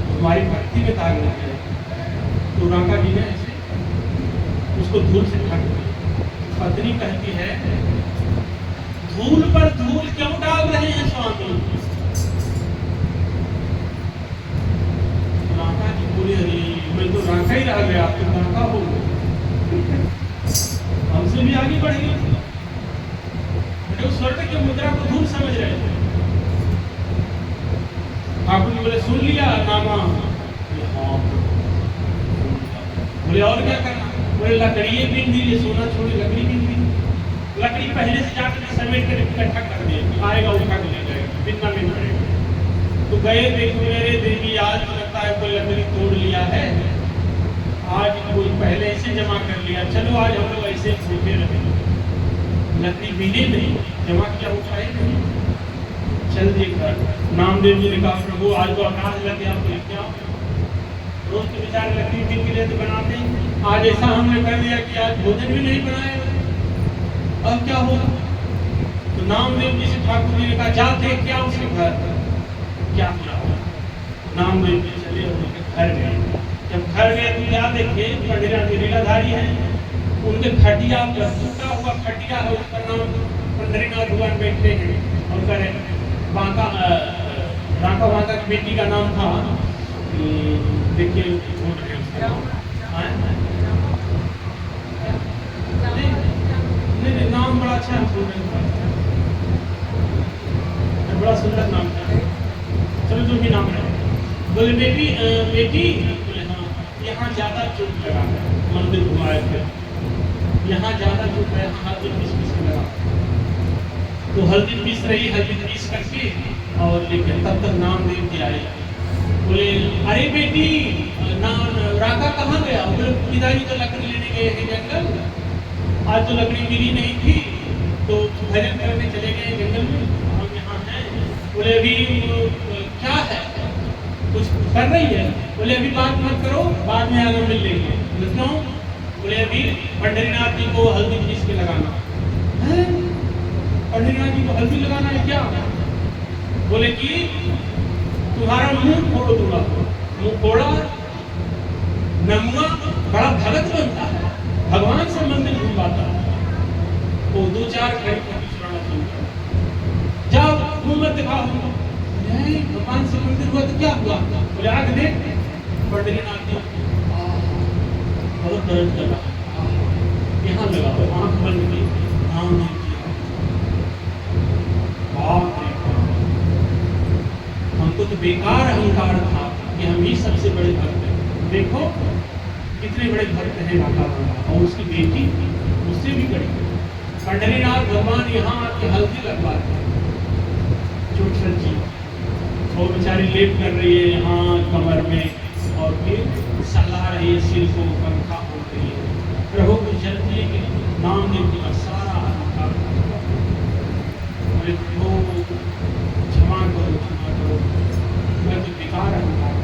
तुम्हारी भक्ति में दाग लग गया। तो राका जी ने ऐसे उसको धूल से ढक दिया। पत्नी कहती है, धूल पर धूल क्यों डाल रहे हैं स्वामी? राका जी बोले, अरे मैं तो राका ही रह गया, तुम राका हो गए, हमसे भी आगे बढ़ गए। तो स्वर्ण के मुद्रा को धूल समझ रहे थे। ठाकुर जी बोले, सुन लिया नामा? हाँ। बोले और क्या करना? बोले लकड़ी बीन दी, सोना छोड़ी लकड़ी बीन दी। लकड़ी पहले से जाकर समेट कर इकट्ठा कर दिया, आएगा उठा के ले जाएगा, बिना में पड़ेगा। तो गए, देखो मेरे देवी आज लगता है कोई लकड़ी तोड़ लिया है, आज कोई पहले से जमा कर लिया, चलो आज हम लोग ऐसे भूखे रहे, लकड़ी बीने नहीं, जमा किया उठाए नहीं। चल देखा, नामदेव जी ने कहा, प्रभु आज तो आकाश लग गया, आप लेके आओ। रोज तो बेचारे लकड़ी बीन के लिए तो बनाते हैं, आज ऐसा हमने कर दिया कि आज भोजन भी नहीं बनाए, अब क्या होगा? तो नामदेव जी से ठाकुर जी ने कहा, जा देख क्या उसके घर क्या किया होगा। नामदेव जी चले उनके घर गए। जब घर गए तो क्या देखे, पंडित जी लीलाधारी है, उनके खटिया पर टूटा हुआ खटिया है, उसका नाम पंडरीनाथ भगवान बैठे हैं, और करे बांका राका बांका की बेटी का नाम था, देखिए बोल रहे हैं उसका नाम, नहीं नाम बड़ा अच्छा है, बड़ा सुंदर नाम था, चलो जो भी नाम है। बोले बेटी बोले हाँ, यहाँ ज्यादा चोट लगा है, मंदिर घुमाए थे, यहाँ ज्यादा चोट है, यहाँ हल्दी पीस के लगा। तो हल्दी पीस रही, हल्दी पीस करके और लेकिन तब तक नामदेव जी आए। बोले, अरे बेटी राका कहाँ गया? बोले पिताजी तो लकड़ी लेने गए थे जंगल, आज तो लकड़ी मिली नहीं थी, तो भजन करने चले गए जंगल में, हम यहाँ हैं। बोले अभी क्या है, कुछ कर रही है? बोले अभी बात मत करो, बाद में आगे मिल लेंगे। बोले क्यों? बोले अभी पंडरीनाथ जी को हल्दी पीस के लगाना है। पंडरीनाथ जी को हल्दी लगाना है क्या? बोले कि तुम्हारा मुंह फोड़ दूंगा। मुंह फोड़ा, नमुआ बड़ा भगत बनता है, भगवान से मंदिर घुमाता है, वो 2-4 घड़ी सुनाना शुरू, जाओ मुंह मत दिखाओ, भगवान से मंदिर हुआ तो क्या हुआ? बोले आग देख, पंडरीनाथ जी बहुत दर्द कर रहा, यहाँ लगा, आंख बंद की, नाम नहीं किया, बाप रे, हमको तो बेकार अहंकार था कि हम ही सबसे बड़े भक्त हैं। देखो कितने बड़े भक्त हैं राका बाबा, और उसकी बेटी उससे भी बड़ी। पंडरीनाथ भगवान यहाँ आके हल्दी लगवाते हैं, चोट जी, और बेचारी लेप कर रही है यहाँ कमर में, और फिर सहला रही है, सिर को पंखा हो रही है, प्रभु को जलती है कि नामदेव जी का सारा अहंकार क्षमा करो, मैं तो बेकार अहंकार।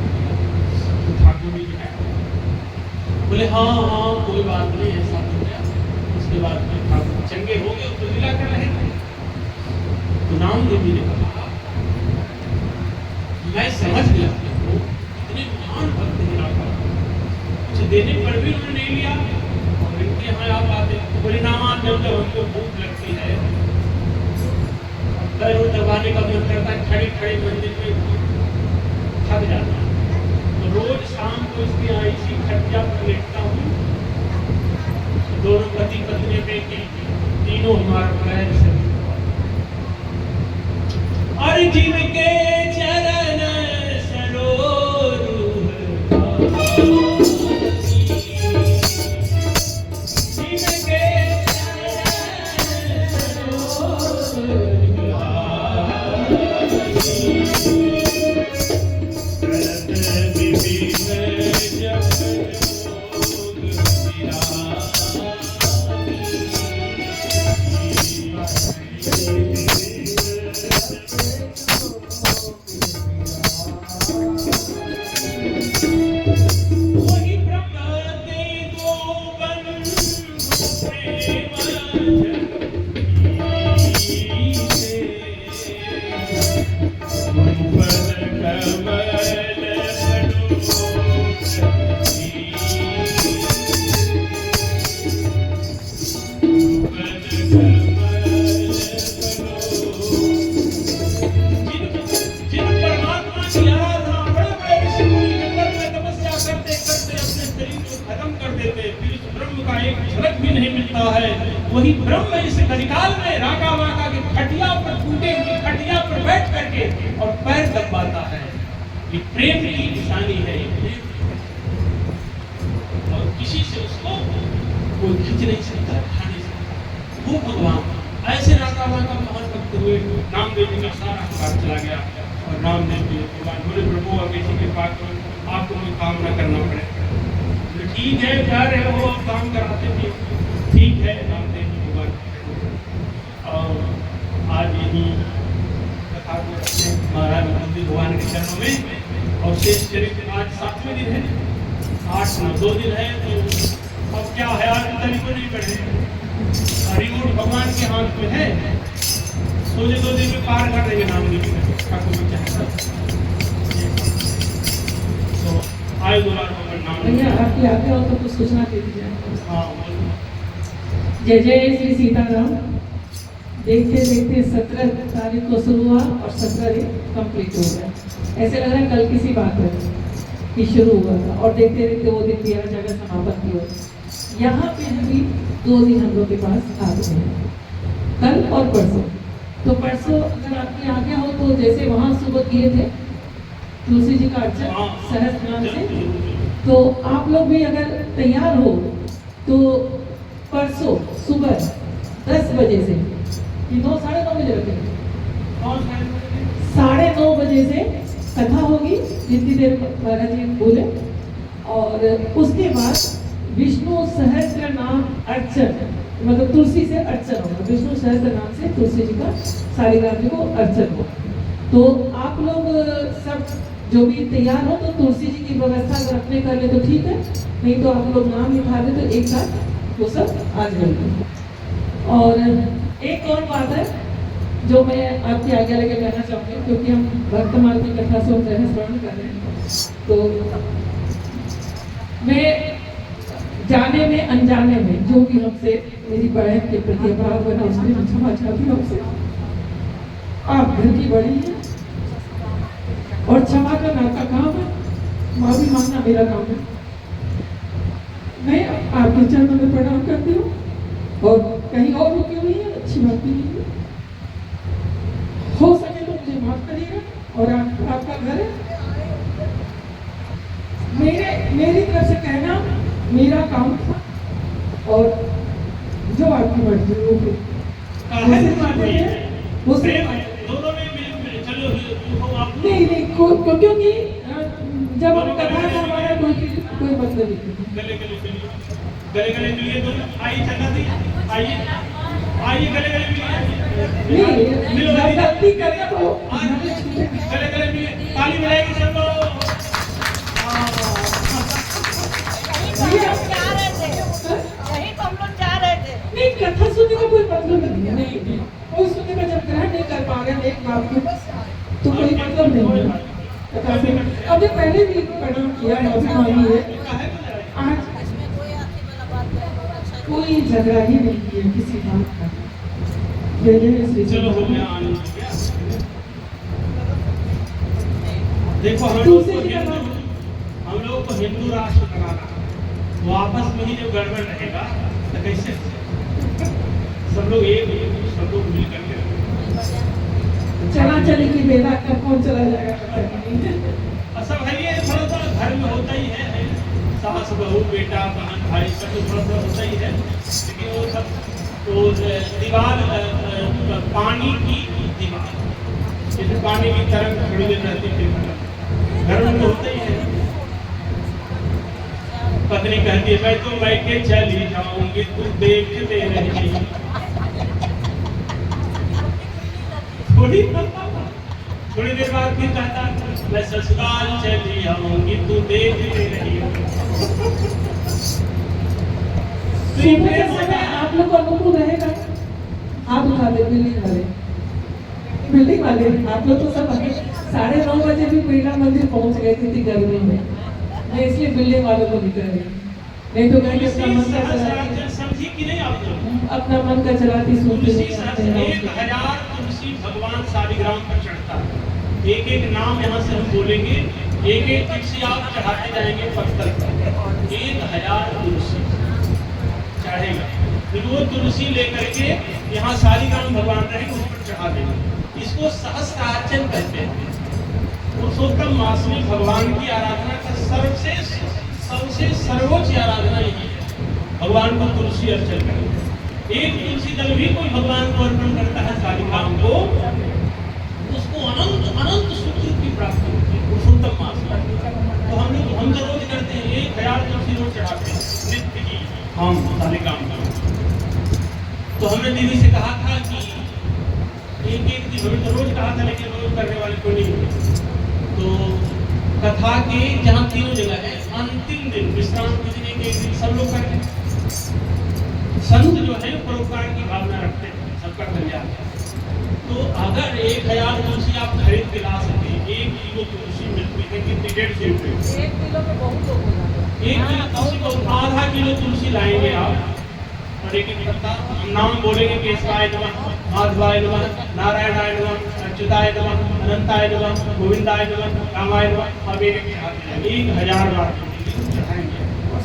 तो ठाकुर जी बोले हाँ हाँ कोई बात नहीं, ऐसा हो गया। उसके बाद में ठाकुर चंगे हो गए, तो मिला कर रहे थे। तो नामदेव जी ने कहा, मैं समझ गया इतने महान भक्त हैं राका, कुछ देने पर भी उन्होंने नहीं लिया, और इनके यहाँ आप आते बोले नाम जब हमको भूख लगती है, पैर दबाने का मन करता है, खड़े खड़े मंदिर में थक जाता है, तो रोज शाम को इसके यहाँ इसी खटिया पर लेटता हूँ, दोनों पति पत्नी बेटी तीनों हमारा पैर से, और जीव के चरण सरोवर, जीव के चरण सरोवर, करत विभिन्न जप योग, फिर इस ब्रह्म का एक झलक भी नहीं मिलता है। वही ब्रह्म इस कलिकाल में राका वाका के खटिया पर टूटे हुई खटिया पर बैठ करके और पैर दबाता है। ये प्रेम की निशानी है। और किसी से उसको कोई खींच नहीं सकता, खा नहीं सकता। वो भगवान ऐसे राका वाका मोहन भक्त हुए। नामदेव जी का सारा अहंकार चला गया और नामदेव जी भगवान बोले प्रभु अब किसी के पास आपको कोई काम ना करना पड़े। तो ठीक है, कह रहे हो काम कराते भी, ठीक है। नामदेव जी भगवान और आज यही कथा को रखते हैं महाराज मंदिर भगवान के चरणों में। और शेष चरित्र आज 7वें दिन है, 8 9 2 दिन है। तो अब क्या है, आज तरीको नहीं बढ़े। रिमोट भगवान के हाथ में है, सोचे 2 दिन में पार कर देंगे नाम लिख तो आए भैया आपकी आज्ञा हो तो कुछ सूचना दे दीजिए। हाँ जय जय श्री सीताराम। देखते देखते 17 तारीख को शुरू हुआ और 17 दिन कंप्लीट हो गया। ऐसे लग रहा है कल किसी बात है कि शुरू हुआ था और देखते देखते वो दिन 13 जगह समापन की हो। यहाँ पे भी 2 दिन हम लोग के पास आ गए हैं, कल और परसों। तो परसों अगर आपकी आज्ञा हो तो जैसे वहाँ सुबह किए थे तुलसी जी का अर्चन सहस्त्र नाम से, तो आप लोग भी अगर तैयार हो तो परसों सुबह 10 बजे से कि 9 साढ़े 9 बजे रखेंगे, 9:30 बजे से कथा होगी जितनी देर महाराज जी बोले। और उसके बाद विष्णु सहस्त्र नाम अर्चन, मतलब तुलसी से अर्चन होगा। विष्णु सहस्त्र नाम से तुलसी जी का शालिग्राम जी को अर्चन हो। तो आप लोग सब जो भी तैयार हो तो तुलसी जी की व्यवस्था अगर अपने कर ले तो ठीक है, नहीं तो आप लोग नाम लिखा दे तो एक साथ वो सब आ जाएंगे। और एक और बात है जो मैं आपकी आज्ञा लेकर कहना चाहूँगी, क्योंकि हम वर्तमान की कथा से स्मरण कर रहे हैं। तो मैं जाने में अनजाने में जो भी हमसे मेरी बहन के प्रति भाव बना उसके लिए क्षमा चाहती हूँ आपसे। आप घर की बड़ी हैं और क्षमा का नाता काम है, माफी मांगना मेरा काम है। मैं आपके चरणों में प्रणाम करती हूँ और कहीं और रुकी हुई है, अच्छी बात भी नहीं है। हो सके तो मुझे माफ करिएगा और आपका घर है। मेरी तरफ से कहना मेरा काम था और जो आपकी मर्जी हो वो नहीं क्योंकि जब हम कथा का हमारा कोई मतलब नहीं। गले गले मिलिए दोनों, आइए चलना दी, आइए आइए गले गले मिलिए, गलती करें तो गले गले मिलिए, ताली बजाएगी सब लोग। नहीं कथा सुनने का कोई मतलब नहीं है, कोई सुनने का जब ग्रहण नहीं कर पा रहे एक बात को तो कोई मतलब नहीं है कथा से। अब पहले भी प्रणाम किया, माफी मांगी है। आज कोई झगड़ा ही नहीं किया किसी बात का। चलो हो गया, देखो हम लोग को हिंदू राष्ट्र बनाना, वो आपस में ही जो गड़बड़ रहेगा तो कैसे सब लोग एक सब लोग मिल करके चला चले की बेला कब कौन चला जाएगा। सब है ये थोड़ा सा घर में होता ही है, सास बहू बेटा बहन भाई सब थोड़ा सा होता ही है। लेकिन वो सब तो दीवार पानी की दीवार जैसे पानी की तरंग थोड़ी देर रहती है घर में तो होता ही है। पत्नी कहती है मैं तो मैके चली जाऊंगी तू देखते रही, थोड़ी देर बाद फिर कहता मैं ससुराल चली आऊंगी तू देखते रही। आप लोग को अनुकूल रहेगा। आप उठा दे बिल्डिंग वाले आप लोग तो सब 9:30 बजे भी बिरला मंदिर पहुंच गए थे गर्मी में। मैं इसलिए बिल्डिंग वालों को निकल रही, नहीं तो कहीं अपना मन का चलाती, समझी कि नहीं आप लोग अपना मन का चलाती सुनती नहीं। 1000 तुलसी भगवान शालिग्राम पर चढ़ता है। एक एक नाम यहाँ से हम बोलेंगे, एक एक तुलसी आप चढ़ाते जाएंगे पत्थर पर। 1000 तुलसी वो तुलसी लेकर के यहाँ शालिग्राम भगवान रहेंगे उस पर चढ़ा देंगे। इसको सहस्त्रार्चन कहते हैं। पुरुषोत्तम मास में भगवान की आराधना का सबसे सर्वोच्च आराधना यही है, भगवान को तुलसी अर्चन करें। एक तुलसी दल भी कोई भगवान को अर्पण करता है शालिग्राम को, उसको अनंत अनंत सुख की प्राप्ति होती है पुरुषोत्तम मास में। तो हम तो रोज करते हैं, 1000 तुलसी रोज चढ़ाते हैं नित्य की हम शालिग्राम का। तो हमने दीदी से कहा था कि एक दिन हमने तो रोज कहा था, लेकिन रोज करने वाले कोई नहीं होते। तो कथा के जहाँ तीनों जगह है, अंतिम दिन विश्राम के दिन एक दिन सब लोग करते हैं। संत जो है परोपकार की भावना रखते हैं, सबका कल्याण। तो अगर 1000 तुलसी आप खरीद के ला सके, 1 किलो तुलसी मिलती है कितनी? 150 रुपये। 1 किलो में बहुत लोग हो जाते हैं। 1 किलो तुलसी को आधा किलो तुलसी लाएंगे आप, और एक नाम बोलेंगे केशवाय नमः, माधवाय नमः, नारायणाय नमः, अच्युताय नमः, अनंताय नमः, गोविंदाय नमः, रामाय नमः। अब 1000 बार चढ़ाएंगे।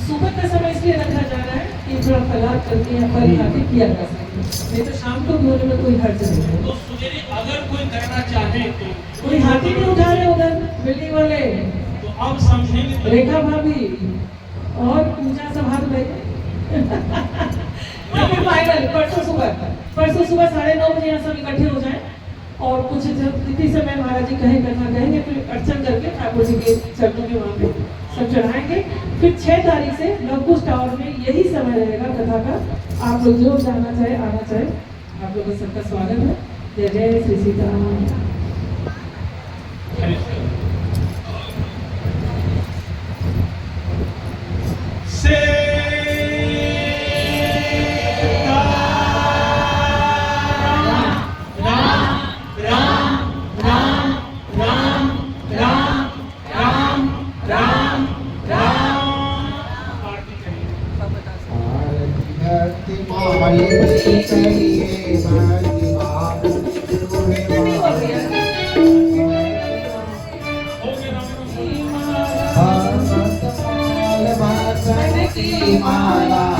सुबह का समय इसलिए रखा जा रहा है कि थोड़ा फलाहार करके या फल खा के किया जा सके, नहीं तो शाम को होने में कोई हर्ज नहीं है। तो सवेरे अगर कोई करना चाहे तो कोई हाथी नहीं उठा रहे उधर बिल्डिंग वाले, तो अब समझेंगे तो रेखा भाभी और पूजा संभाल रही है। फाइनल परसों सुबह 9:30 बजे यहाँ सब इकट्ठे हो जाएं, और कुछ जब तिथि समय महाराज जी कहेंगे फिर अर्चन करके ठाकुर जी के चरणों में वहाँ पे सब चढ़ाएंगे। फिर 6 तारीख से लवकुश टावर में यही समय रहेगा कथा का। आप लोग जो जाना चाहे आना चाहे, आप लोगों का सबका स्वागत है। जय जय श्री सीताराम। माला